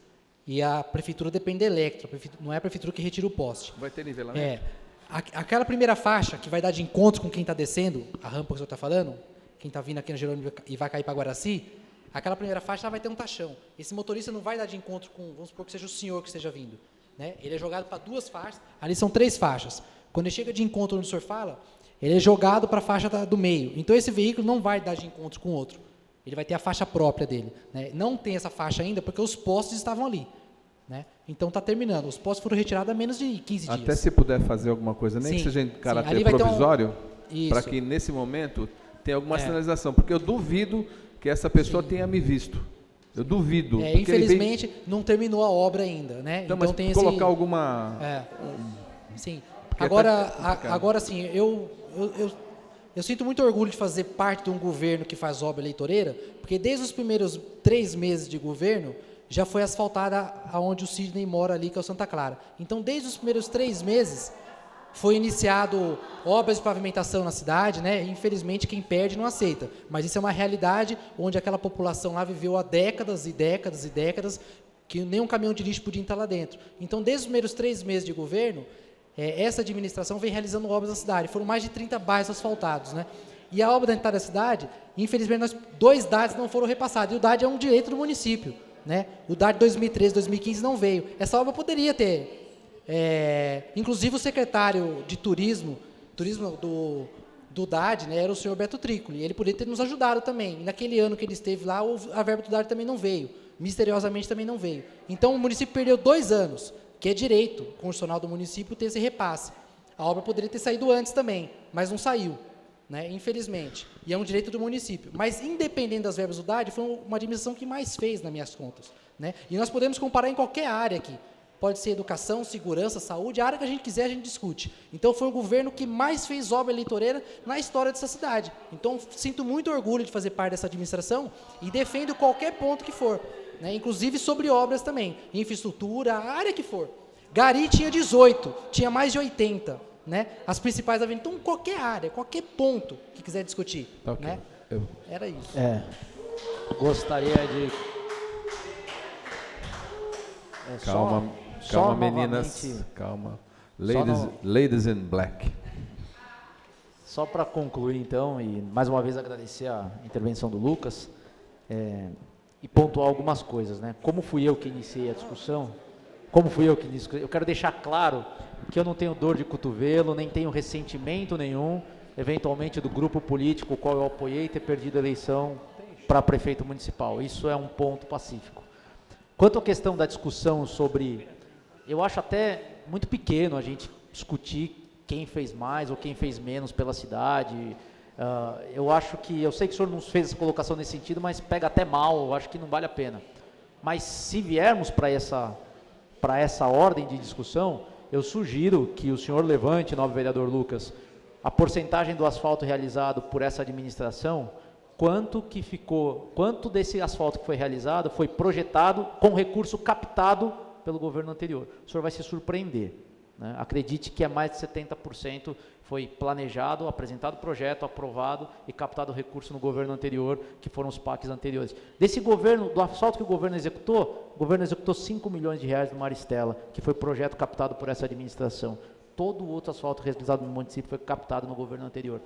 E a prefeitura depende da Electro, não é a prefeitura que retira o poste. Vai ter nivelamento? Aquela primeira faixa que vai dar de encontro com quem está descendo, a rampa que o senhor está falando, quem está vindo aqui na Jerônimo e vai cair para Guaraci, aquela primeira faixa ela vai ter um tachão. Esse motorista não vai dar de encontro com, vamos supor que seja o senhor que esteja vindo. Né? Ele é jogado para 2 faixas, ali são 3 faixas. Quando ele chega de encontro onde o senhor fala, ele é jogado para a faixa do meio. Então esse veículo não vai dar de encontro com o outro. Ele vai ter a faixa própria dele. Né? Não tem essa faixa ainda porque os postes estavam ali. Né? Então está terminando. Os postes foram retirados há menos de 15 dias. Até se puder fazer alguma coisa, nem que seja em caráter provisório, para que nesse momento tenha alguma sinalização. Porque eu duvido que essa pessoa tenha me visto. Eu duvido. Infelizmente, não terminou a obra ainda, né? Então mas tem colocar alguma... Sim. Agora sim, eu sinto muito orgulho de fazer parte de um governo que faz obra eleitoreira, porque desde os primeiros 3 meses de governo, já foi asfaltada aonde o Sidney mora ali, que é o Santa Clara. Então, desde os primeiros 3 meses, foi iniciado obras de pavimentação na cidade, né? Infelizmente, quem perde não aceita. Mas isso é uma realidade onde aquela população lá viveu há décadas e décadas e décadas, que nem um caminhão de lixo podia entrar lá dentro. Então, desde os primeiros 3 meses de governo, essa administração vem realizando obras na cidade. Foram mais de 30 bairros asfaltados, né? E a obra da entrada da cidade, infelizmente, 2 DADs não foram repassados. E o DAD é um direito do município, né? O DAD 2013, 2015 não veio. Essa obra poderia ter... inclusive o secretário de turismo do DAD, né, era o senhor Beto Trícoli, ele poderia ter nos ajudado também. E naquele ano que ele esteve lá, a verba do DAD também não veio, misteriosamente também não veio. Então o município perdeu 2 anos, que é direito constitucional do município ter esse repasse. A obra poderia ter saído antes também, mas não saiu, né, infelizmente, e é um direito do município. Mas independente das verbas do DAD, foi uma administração que mais fez nas minhas contas, né, e nós podemos comparar em qualquer área aqui. Pode ser educação, segurança, saúde, a área que a gente quiser a gente discute. Então foi o governo que mais fez obra eleitoreira na história dessa cidade. Então sinto muito orgulho de fazer parte dessa administração e defendo qualquer ponto que for, né? Inclusive sobre obras também, infraestrutura, a área que for. Gari tinha 18, tinha mais de 80, né? As principais avenidas, então qualquer área, qualquer ponto que quiser discutir, tá, okay. Né? Era isso. Gostaria de... Calma, meninas. Calma. Ladies in black. Só para concluir, então, e mais uma vez agradecer a intervenção do Lucas, e pontuar algumas coisas, né? Como fui eu que iniciei a discussão, eu quero deixar claro que eu não tenho dor de cotovelo, nem tenho ressentimento nenhum, eventualmente, do grupo político o qual eu apoiei ter perdido a eleição para prefeito municipal. Isso é um ponto pacífico. Quanto à questão da discussão sobre... Eu acho até muito pequeno a gente discutir quem fez mais ou quem fez menos pela cidade. Eu sei que o senhor não fez essa colocação nesse sentido, mas pega até mal, eu acho que não vale a pena. Mas se viermos para essa ordem de discussão, eu sugiro que o senhor levante, novo vereador Lucas, a porcentagem do asfalto realizado por essa administração quanto desse asfalto que foi realizado foi projetado com recurso captado pelo governo anterior. O senhor vai se surpreender, né? Acredite que é mais de 70% foi planejado, apresentado projeto, aprovado e captado recurso no governo anterior, que foram os PACs anteriores. Desse governo, do asfalto que o governo executou 5 milhões de reais no Maristela, que foi projeto captado por essa administração. Todo o outro asfalto realizado no município foi captado no governo anterior.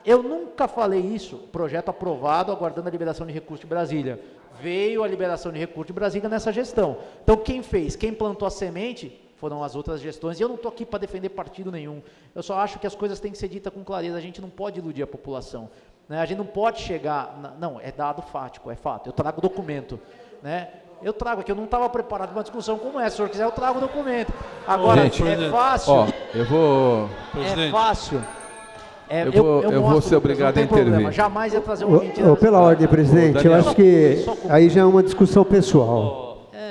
Eu nunca falei isso, projeto aprovado, aguardando a liberação de recurso de Brasília. Veio a liberação de recurso de Brasília nessa gestão. Então, quem plantou a semente foram as outras gestões, e eu não estou aqui para defender partido nenhum, eu só acho que as coisas têm que ser ditas com clareza, a gente não pode iludir a população, né? A gente não pode chegar, não, é dado fático, é fato, eu trago documento, né? Eu trago aqui, eu não estava preparado para uma discussão como essa, se o senhor quiser eu trago o documento. Agora, gente, é fácil, Presidente, é fácil. Eu vou ser obrigado a intervir. Jamais ia trazer um vídeo. Pela ordem, presidente, Daniel, eu acho que aí já é uma discussão pessoal.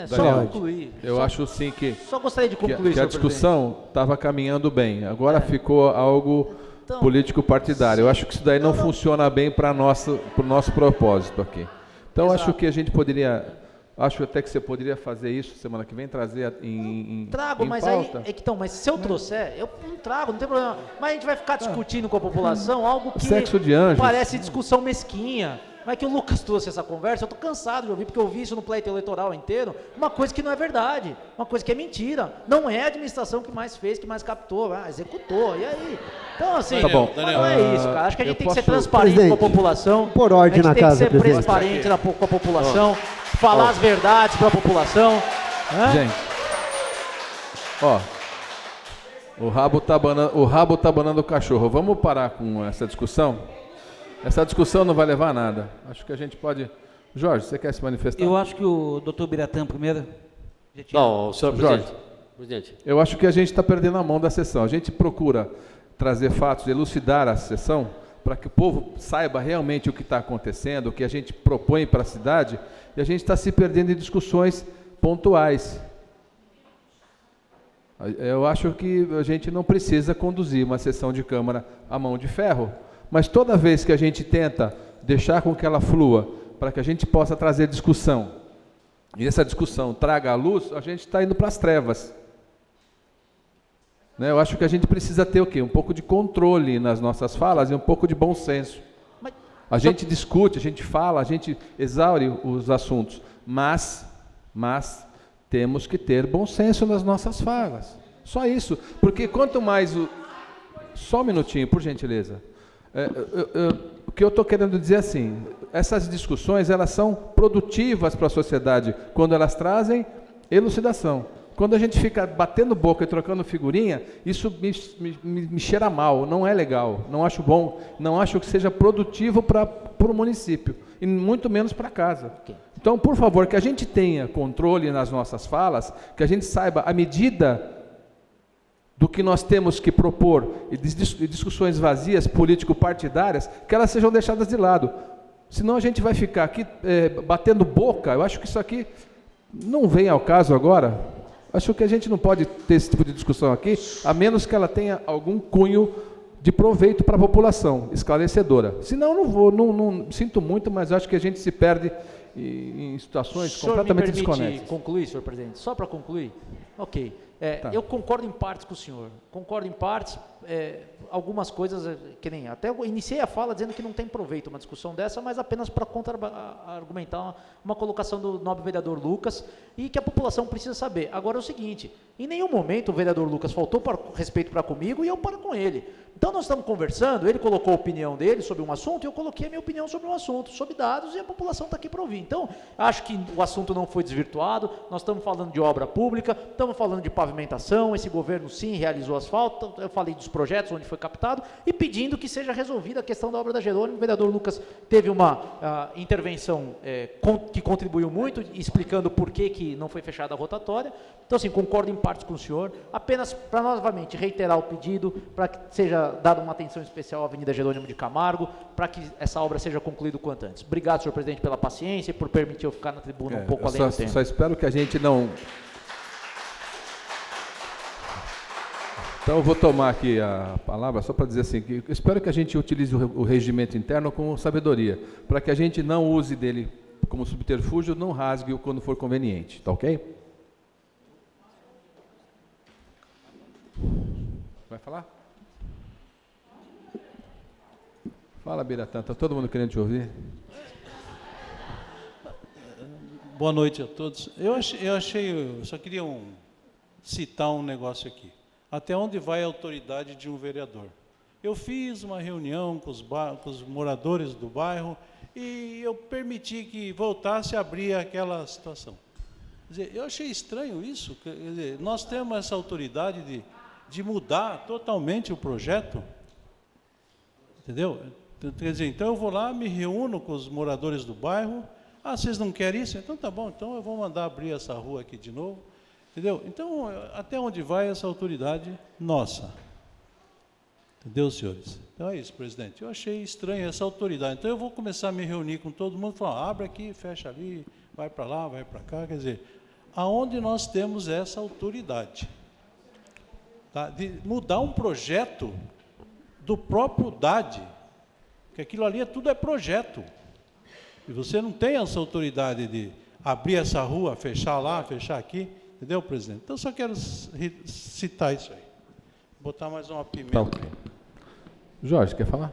Daniel, concluir. Eu acho sim que Só gostaria de concluir, que a discussão estava caminhando bem. Agora ficou algo político partidário. Eu acho que isso daí não funciona bem para o nosso propósito aqui. Então, acho que a gente poderia... Acho até que você poderia fazer isso semana que vem, trazer em mas pauta. aí, mas se eu trouxer, eu não trago, não tem problema. Mas a gente vai ficar discutindo com a população algo que Sexo de anjos. Parece discussão mesquinha. Não é que o Lucas trouxe essa conversa, eu estou cansado de ouvir, porque eu ouvi isso no pleito eleitoral inteiro, uma coisa que não é verdade, uma coisa que é mentira. Não é a administração que mais fez, que mais captou, executou, e aí? Então, assim, tá bom. Não é isso, cara. Acho que a gente tem que ser transparente com a população. Por ordem na casa, a gente tem que ser transparente com a população, falar as verdades para a população. Gente, o rabo tá banando o cachorro. Vamos parar com essa discussão? Essa discussão não vai levar a nada. Acho que a gente pode... Jorge, você quer se manifestar? Eu acho que o doutor Biratã primeiro... Não, senhor Jorge, presidente. Eu acho que a gente está perdendo a mão da sessão. A gente procura trazer fatos, elucidar a sessão, para que o povo saiba realmente o que está acontecendo, o que a gente propõe para a cidade, e a gente está se perdendo em discussões pontuais. Eu acho que a gente não precisa conduzir uma sessão de Câmara à mão de ferro, mas toda vez que a gente tenta deixar com que ela flua, para que a gente possa trazer discussão, e essa discussão traga à luz, a gente está indo para as trevas. Né? Eu acho que a gente precisa ter o quê? Um pouco de controle nas nossas falas e um pouco de bom senso. A gente discute, a gente fala, a gente exaure os assuntos, mas temos que ter bom senso nas nossas falas. Só isso, porque quanto mais... Só um minutinho, por gentileza. O que eu estou querendo dizer assim, essas discussões elas são produtivas para a sociedade quando elas trazem elucidação. Quando a gente fica batendo boca e trocando figurinha, isso me cheira mal, não é legal, não acho bom, não acho que seja produtivo para o município, e muito menos para casa. Então, por favor, que a gente tenha controle nas nossas falas, que a gente saiba a medida do que nós temos que propor, e discussões vazias, político-partidárias, que elas sejam deixadas de lado. Senão a gente vai ficar aqui batendo boca. Eu acho que isso aqui não vem ao caso agora. Acho que a gente não pode ter esse tipo de discussão aqui, a menos que ela tenha algum cunho de proveito para a população, esclarecedora. Senão não sinto muito, mas acho que a gente se perde em situações completamente desconexas. Me permite concluir, senhor presidente? Só para concluir? Ok. Tá. Eu concordo em partes com o senhor. Concordo em partes, algumas coisas, que nem... Até eu iniciei a fala dizendo que não tem proveito uma discussão dessa, mas apenas para contra-argumentar uma colocação do nobre vereador Lucas, e que a população precisa saber. Agora é o seguinte, em nenhum momento o vereador Lucas faltou respeito para comigo e eu para com ele. Então nós estamos conversando, ele colocou a opinião dele sobre um assunto e eu coloquei a minha opinião sobre um assunto, sobre dados, e a população está aqui para ouvir. Então, acho que o assunto não foi desvirtuado, nós estamos falando de obra pública, estamos falando de pavimentação, esse governo sim realizou asfalto, eu falei dos projetos onde foi captado, e pedindo que seja resolvida a questão da obra da Jerônimo. O vereador Lucas teve uma intervenção que contribuiu muito, explicando por que não foi fechada a rotatória. Então, assim, concordo em partes com o senhor, apenas para novamente reiterar o pedido, para que seja dada uma atenção especial à Avenida Jerônimo de Camargo, para que essa obra seja concluída o quanto antes. Obrigado, senhor presidente, pela paciência e por permitir eu ficar na tribuna um pouco além do tempo. Só espero que a gente não... Então eu vou tomar aqui a palavra só para dizer assim, que eu espero que a gente utilize o regimento interno com sabedoria, para que a gente não use dele como subterfúgio, não rasgue-o quando for conveniente, tá ok? Vai falar? Fala, Biratã, está todo mundo querendo te ouvir? Boa noite a todos. Eu só queria citar um negócio aqui. Até onde vai a autoridade de um vereador? Eu fiz uma reunião com os moradores do bairro e eu permiti que voltasse a abrir aquela situação. Quer dizer, eu achei estranho isso. Quer dizer, nós temos essa autoridade de mudar totalmente o projeto, entendeu? Quer dizer, então eu vou lá, me reúno com os moradores do bairro. Ah, vocês não querem isso? Então tá bom, então eu vou mandar abrir essa rua aqui de novo. Entendeu? Então, até onde vai essa autoridade nossa? Entendeu, senhores? Então é isso, presidente. Eu achei estranho essa autoridade. Então eu vou começar a me reunir com todo mundo, falar, abre aqui, fecha ali, vai para lá, vai para cá. Quer dizer, aonde nós temos essa autoridade? Tá? De mudar um projeto do próprio DAD, que aquilo ali tudo é projeto. E você não tem essa autoridade de abrir essa rua, fechar lá, fechar aqui. Entendeu, presidente? Então, só quero citar isso aí. Botar mais uma pimenta. Tá, okay. Jorge, quer falar?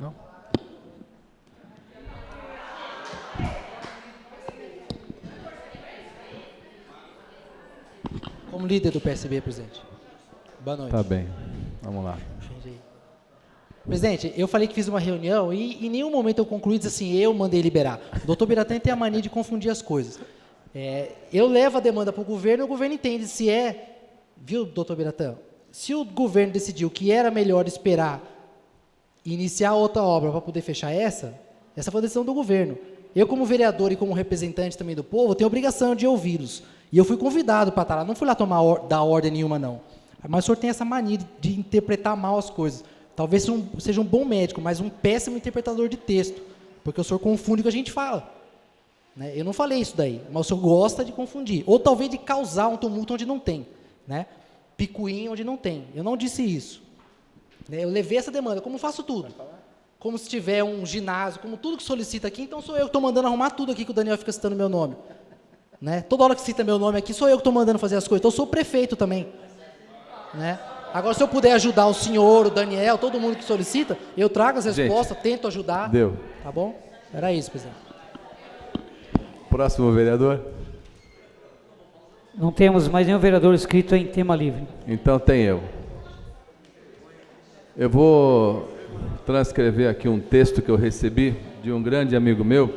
Não? Como líder do PSB, presidente. Boa noite. Tá bem. Vamos lá. Presidente, eu falei que fiz uma reunião e em nenhum momento eu concluí dizendo assim, eu mandei liberar. O doutor Biratã tem a mania de confundir as coisas. Eu levo a demanda para o governo entende se viu, doutor Biratã? Se o governo decidiu que era melhor esperar e iniciar outra obra para poder fechar essa foi a decisão do governo. Eu, como vereador e como representante também do povo, tenho a obrigação de ouvi-los. E eu fui convidado para estar lá, não fui lá dar ordem nenhuma, não. Mas o senhor tem essa mania de interpretar mal as coisas. Talvez seja um bom médico, mas um péssimo interpretador de texto, porque o senhor confunde o que a gente fala. Né? Eu não falei isso daí, mas o senhor gosta de confundir. Ou talvez de causar um tumulto onde não tem. Né? Picuinha onde não tem. Eu não disse isso. Né? Eu levei essa demanda, como faço tudo. Como se tiver um ginásio, como tudo que solicita aqui, então sou eu que estou mandando arrumar tudo aqui que o Daniel fica citando meu nome. Né? Toda hora que cita meu nome aqui, sou eu que estou mandando fazer as coisas. Então eu sou o prefeito também. Né? Agora, se eu puder ajudar o senhor, o Daniel, todo mundo que solicita, eu trago as respostas, tento ajudar. Deu. Tá bom? Era isso, presidente. Próximo vereador. Não temos mais nenhum vereador inscrito em tema livre. Então tem eu. Eu vou transcrever aqui um texto que eu recebi de um grande amigo meu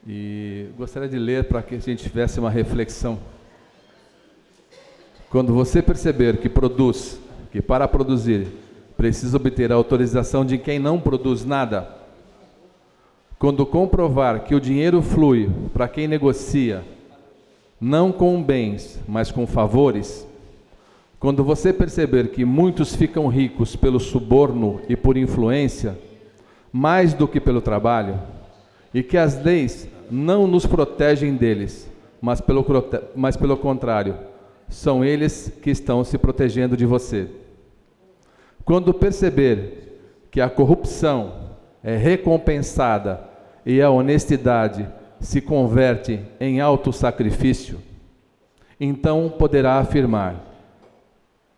e gostaria de ler para que a gente tivesse uma reflexão. Quando você perceber que para produzir precisa obter a autorização de quem não produz nada, quando comprovar que o dinheiro flui para quem negocia, não com bens, mas com favores, quando você perceber que muitos ficam ricos pelo suborno e por influência, mais do que pelo trabalho, e que as leis não nos protegem deles, mas pelo contrário, são eles que estão se protegendo de você. Quando perceber que a corrupção é recompensada e a honestidade se converte em autossacrifício, então poderá afirmar,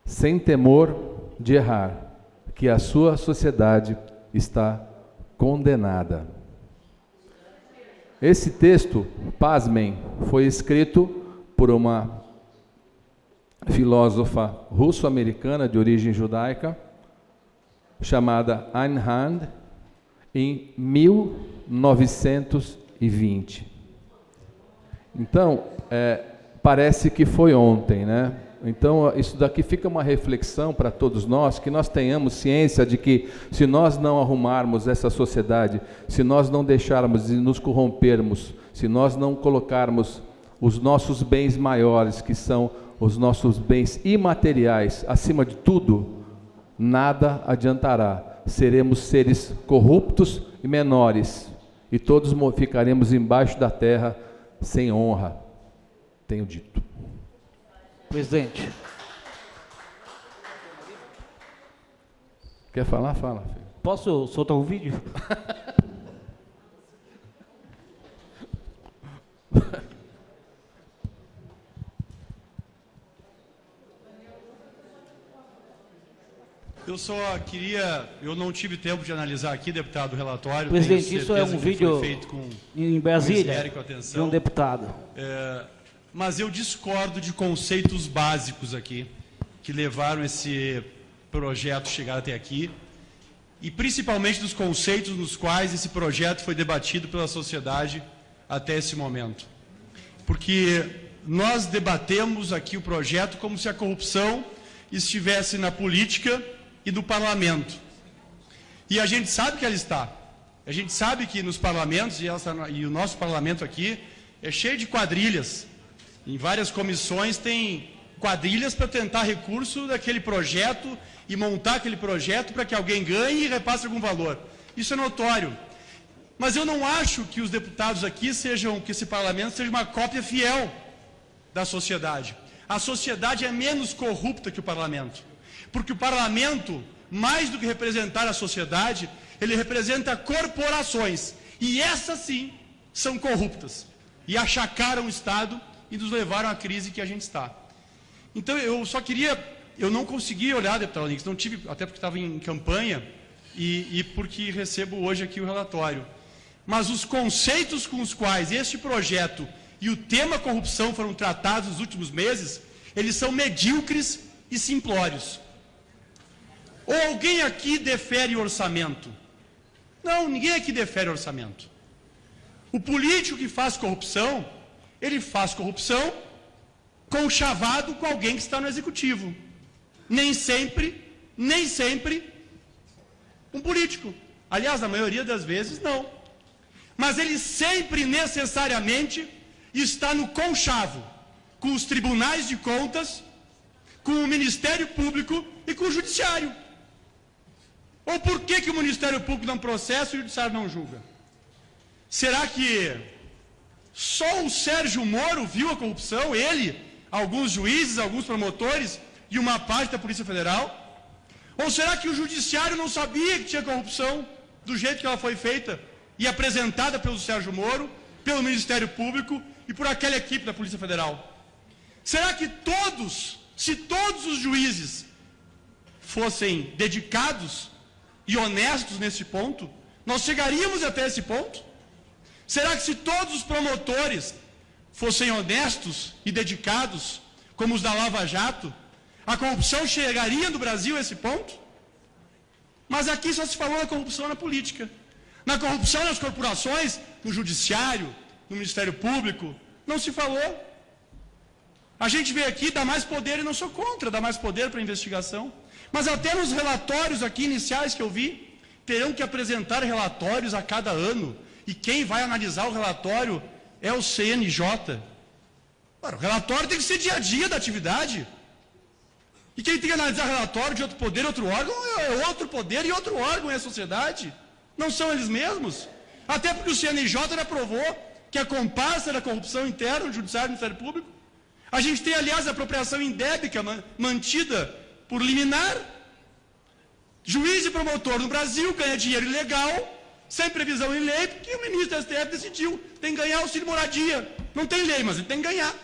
sem temor de errar, que a sua sociedade está condenada. Esse texto, pasmem, foi escrito por uma filósofa russo-americana de origem judaica, chamada Ayn Rand, em 1920. Então, parece que foi ontem, né? Então, isso daqui fica uma reflexão para todos nós, que nós tenhamos ciência de que se nós não arrumarmos essa sociedade, se nós não deixarmos de nos corrompermos, se nós não colocarmos os nossos bens maiores, que são os nossos bens imateriais, acima de tudo, nada adiantará. Seremos seres corruptos e menores, e todos ficaremos embaixo da terra sem honra. Tenho dito. Presidente, Quer falar? Fala, filho. Posso soltar um vídeo? Eu só queria, eu não tive tempo de analisar aqui, deputado, o relatório. Presidente, isso é um vídeo em Brasília de um deputado. Mas eu discordo de conceitos básicos aqui, que levaram esse projeto a chegar até aqui, e principalmente dos conceitos nos quais esse projeto foi debatido pela sociedade até esse momento. Porque nós debatemos aqui o projeto como se a corrupção estivesse na política e no parlamento. E a gente sabe que ela está. A gente sabe que nos parlamentos, e o nosso parlamento aqui, é cheio de quadrilhas. Em várias comissões tem quadrilhas para tentar recurso daquele projeto e montar aquele projeto para que alguém ganhe e repasse algum valor. Isso é notório. Mas eu não acho que os deputados aqui que esse parlamento seja uma cópia fiel da sociedade. A sociedade é menos corrupta que o parlamento. Porque o parlamento, mais do que representar a sociedade, ele representa corporações. E essas sim são corruptas. E achacaram o Estado e nos levaram à crise que a gente está. Então eu não consegui olhar, deputado Onix, não tive, até porque estava em campanha e porque recebo hoje aqui o relatório. Mas os conceitos com os quais este projeto e o tema corrupção foram tratados nos últimos meses, eles são medíocres e simplórios. Ou alguém aqui defere orçamento? Não, ninguém aqui defere orçamento. O político que faz corrupção, ele faz corrupção conchavado com alguém que está no executivo. Nem sempre um político. Aliás, na maioria das vezes, não. Mas ele sempre, necessariamente, está no conchavo com os tribunais de contas, com o Ministério Público e com o Judiciário. Ou por que o Ministério Público não processa e o Judiciário não julga? Será que só o Sérgio Moro viu a corrupção? Ele, alguns juízes, alguns promotores e uma parte da Polícia Federal? Ou será que o Judiciário não sabia que tinha corrupção do jeito que ela foi feita e apresentada pelo Sérgio Moro, pelo Ministério Público e por aquela equipe da Polícia Federal? Será que se todos os juízes fossem dedicados e honestos nesse ponto, nós chegaríamos até esse ponto? Será que se todos os promotores fossem honestos e dedicados, como os da Lava Jato, a corrupção chegaria no Brasil a esse ponto? Mas aqui só se falou na corrupção na política. Na corrupção nas corporações, no Judiciário, no Ministério Público, não se falou. A gente veio aqui dar mais poder, e não sou contra dar mais poder para a investigação. Mas até nos relatórios aqui iniciais que eu vi, terão que apresentar relatórios a cada ano. E quem vai analisar o relatório é o CNJ. Ora, o relatório tem que ser dia a dia da atividade. E quem tem que analisar relatório de outro poder, outro órgão, é outro poder e outro órgão é a sociedade. Não são eles mesmos. Até porque o CNJ aprovou que a comparsa da corrupção interna no Judiciário e no Ministério Público. A gente tem, aliás, a apropriação indébita mantida por liminar. Juiz e promotor no Brasil ganha dinheiro ilegal, sem previsão em lei, porque o ministro da STF decidiu, tem que ganhar auxílio moradia. Não tem lei, mas ele tem que ganhar.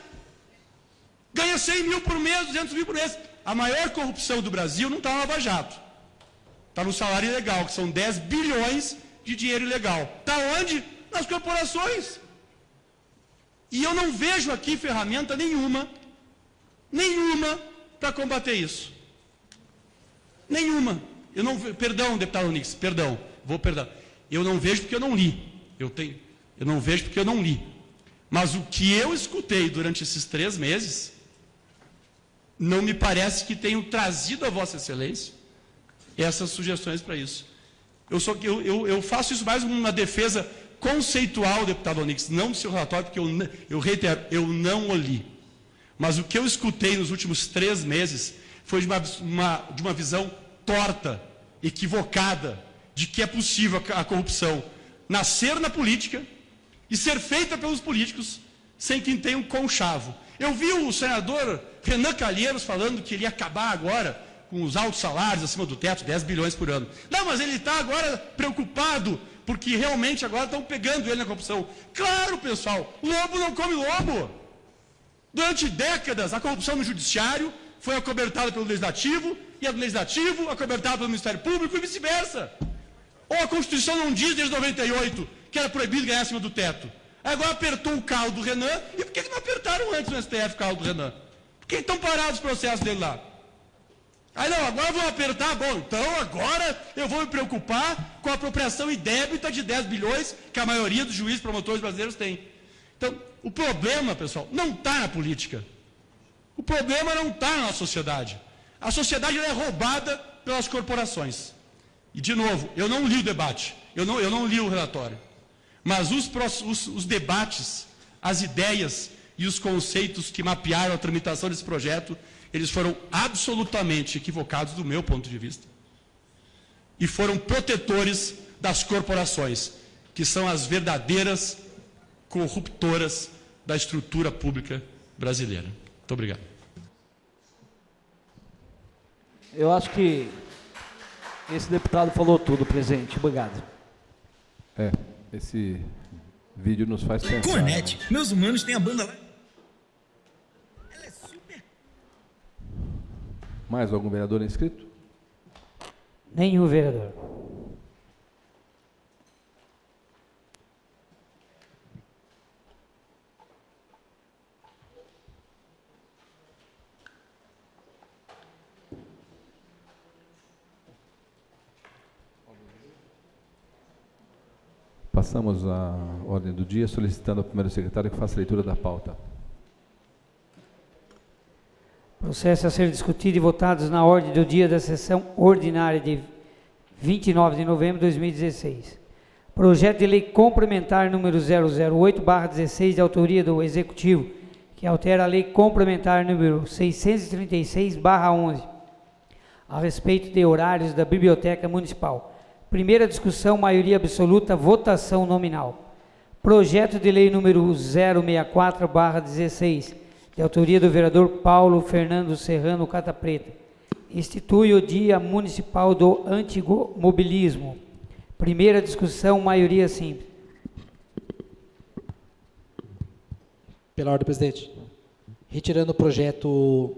Ganha 100 mil por mês, 200 mil por mês. A maior corrupção do Brasil não está na Lava Jato. Está no salário ilegal, que são 10 bilhões de dinheiro ilegal. Está onde? Nas corporações. E eu não vejo aqui ferramenta nenhuma para combater isso. Nenhuma. Perdão, deputado Onix, perdão. Eu não vejo porque eu não li. Eu não vejo porque eu não li. Mas o que eu escutei durante esses 3 meses, não me parece que tenham trazido a Vossa Excelência essas sugestões para isso. Eu faço isso mais uma defesa conceitual, deputado Onix, não do seu relatório, porque eu reitero, eu não o li. Mas o que eu escutei nos últimos 3 meses foi de uma visão torta, equivocada, de que é possível a corrupção nascer na política e ser feita pelos políticos sem que tenha um conchavo. Eu vi o senador Renan Calheiros falando que ele ia acabar agora com os altos salários acima do teto, 10 bilhões por ano. Não, mas ele está agora preocupado, porque realmente agora estão pegando ele na corrupção. Claro, pessoal, lobo não come lobo. Durante décadas, a corrupção no judiciário foi acobertada pelo Legislativo, e a do Legislativo acobertada pelo Ministério Público, e vice-versa. Ou a Constituição não diz desde 98 que era proibido ganhar acima do teto. Agora apertou o calo do Renan, e por que não apertaram antes no STF o calo do Renan? Por que estão parados os processos dele lá? Aí não, agora vão apertar, bom, então agora eu vou me preocupar com a apropriação indébita de 10 bilhões que a maioria dos juízes promotores brasileiros tem. Então, o problema, pessoal, não está na política. O problema não está na nossa sociedade. A sociedade é roubada pelas corporações. E, de novo, eu não li o debate, eu não li o relatório. Mas os debates, as ideias e os conceitos que mapearam a tramitação desse projeto, eles foram absolutamente equivocados do meu ponto de vista. E foram protetores das corporações, que são as verdadeiras corruptoras da estrutura pública brasileira. Muito obrigado. Eu acho que esse deputado falou tudo, presidente. Obrigado. Esse vídeo nos faz pensar. Cornete, meus humanos têm a banda lá. Ela é super. Mais algum vereador inscrito? Nenhum vereador. Passamos à ordem do dia, solicitando ao primeiro secretário que faça a leitura da pauta. Processo a ser discutido e votados na ordem do dia da sessão ordinária de 29 de novembro de 2016. Projeto de lei complementar número 008/16, de autoria do Executivo, que altera a lei complementar número 636/11, a respeito de horários da Biblioteca Municipal. Primeira discussão, maioria absoluta, votação nominal. Projeto de lei número 064/16, de autoria do vereador Paulo Fernando Serrano Cata Preta. Institui o Dia Municipal do Antimobilismo. Primeira discussão, maioria simples. Pela ordem, presidente. Retirando o projeto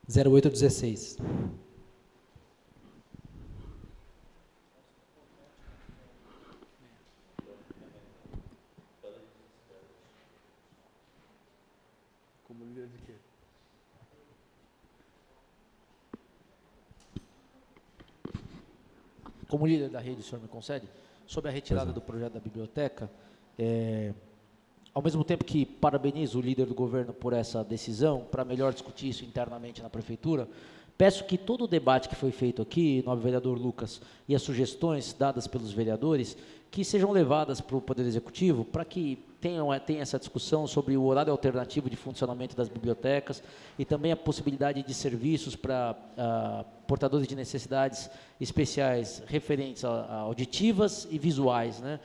0816. Como líder da rede, o senhor me concede? Sobre a retirada do projeto da biblioteca, ao mesmo tempo que parabenizo o líder do governo por essa decisão, para melhor discutir isso internamente na prefeitura, peço que todo o debate que foi feito aqui, nobre vereador Lucas, e as sugestões dadas pelos vereadores, que sejam levadas para o Poder Executivo, para que tenha essa discussão sobre o horário alternativo de funcionamento das bibliotecas e também a possibilidade de serviços para portadores de necessidades especiais referentes a auditivas e visuais, né?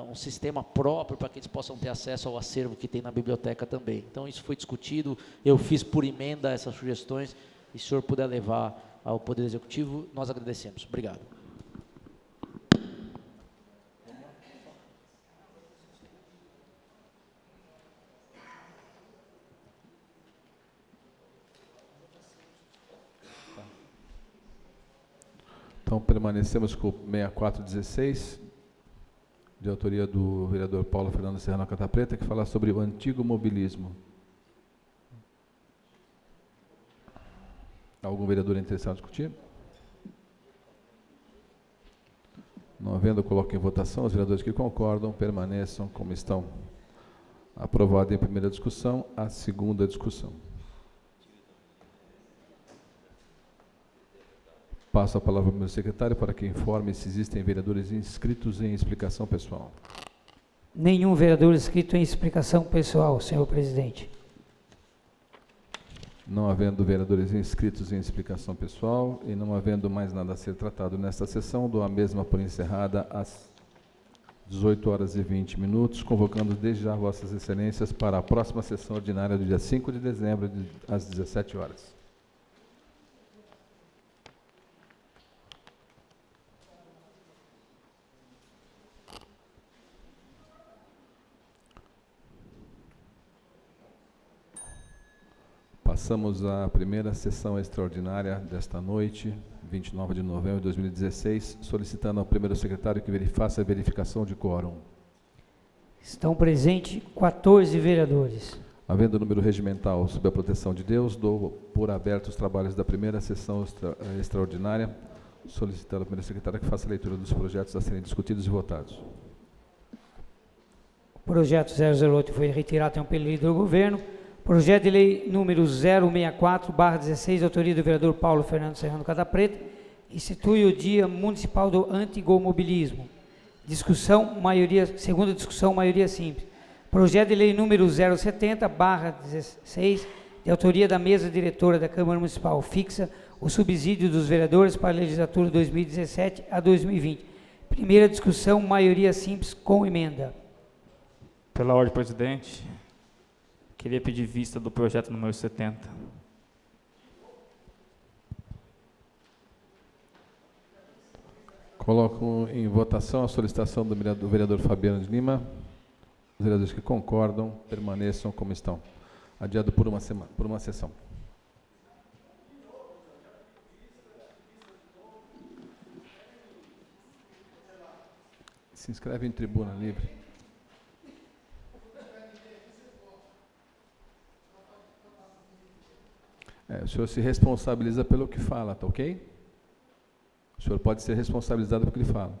Um sistema próprio para que eles possam ter acesso ao acervo que tem na biblioteca também. Então, isso foi discutido, eu fiz por emenda essas sugestões, e se o senhor puder levar ao Poder Executivo, nós agradecemos. Obrigado. Então, permanecemos com o 6416, de autoria do vereador Paulo Fernando Serrano Cata Preta, que fala sobre o antigo mobilismo. Algum vereador interessado em discutir? Não havendo, coloco em votação. Os vereadores que concordam permaneçam como estão. Aprovado em primeira discussão, a segunda discussão. Passo a palavra ao meu secretário para que informe se existem vereadores inscritos em explicação pessoal. Nenhum vereador inscrito em explicação pessoal, senhor presidente. Não havendo vereadores inscritos em explicação pessoal e não havendo mais nada a ser tratado nesta sessão, dou a mesma por encerrada às 18h20, convocando desde já vossas excelências para a próxima sessão ordinária do dia 5 de dezembro, às 17 horas. Passamos à primeira sessão extraordinária desta noite, 29 de novembro de 2016, solicitando ao primeiro secretário que faça a verificação de quórum. Estão presentes 14 vereadores. Havendo número regimental sob a proteção de Deus, dou por aberto os trabalhos da primeira sessão extraordinária, solicitando ao primeiro secretário que faça a leitura dos projetos a serem discutidos e votados. O projeto 008 foi retirado então pelo líder do governo. Projeto de lei número 064/16, autoria do vereador Paulo Fernando Serrano Casa Preta, institui o Dia Municipal do Antigomobilismo. Segunda discussão, maioria simples. Projeto de lei número 070/16, de autoria da mesa diretora da Câmara Municipal, fixa o subsídio dos vereadores para a legislatura 2017 a 2020. Primeira discussão, maioria simples com emenda. Pela ordem, presidente, queria pedir vista do projeto número 70. Coloco em votação a solicitação do vereador Fabiano de Lima. Os vereadores que concordam permaneçam como estão. Adiado por uma sessão. Se inscreve em tribuna livre. O senhor se responsabiliza pelo que fala, tá ok? O senhor pode ser responsabilizado pelo que ele fala.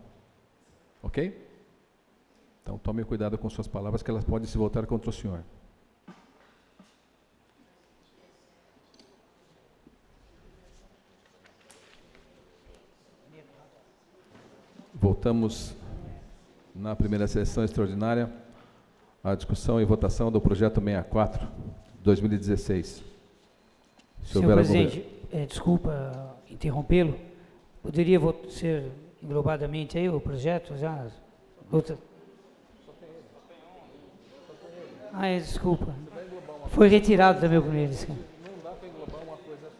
Ok? Então tome cuidado com suas palavras, que elas podem se voltar contra o senhor. Voltamos na primeira sessão extraordinária à discussão e votação do projeto 64, 2016. Senhor presidente, desculpa interrompê-lo, poderia ser englobadamente aí o projeto já? Desculpa. Foi retirado também com eles. Não dá para englobar uma coisa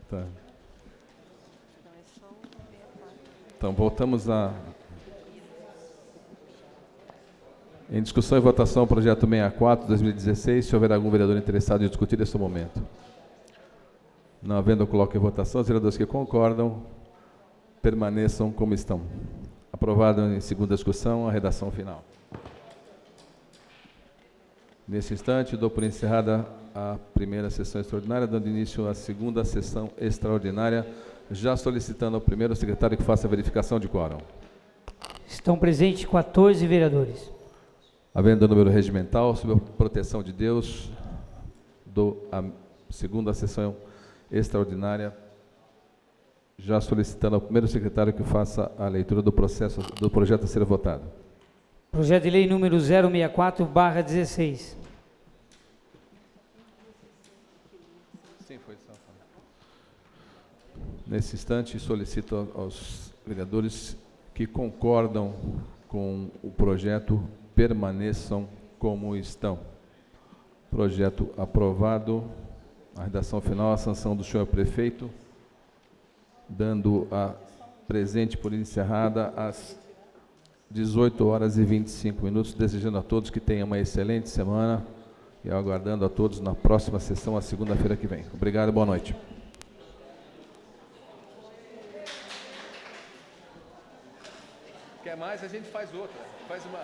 só. Tá. Então, voltamos em discussão e votação, projeto 64, 2016. Se houver algum vereador interessado em discutir nesse momento. Não havendo, eu coloco em votação. Os vereadores que concordam permaneçam como estão. Aprovado em segunda discussão a redação final. Nesse instante, dou por encerrada a primeira sessão extraordinária, dando início à segunda sessão extraordinária, já solicitando ao primeiro secretário que faça a verificação de quórum. Estão presentes 14 vereadores. Havendo número regimental, sob a proteção de Deus, dou a segunda sessão extraordinária, já solicitando ao primeiro secretário que faça a leitura do projeto a ser votado. Projeto de lei número 064/16. Sim, foi só. Nesse instante, solicito aos vereadores que concordam com o projeto permaneçam como estão. Projeto aprovado. A redação final, a sanção do senhor prefeito, dando a presente por encerrada às 18h25, desejando a todos que tenham uma excelente semana e aguardando a todos na próxima sessão, a segunda-feira que vem. Obrigado e boa noite. Quer mais? A gente faz outra. Faz uma...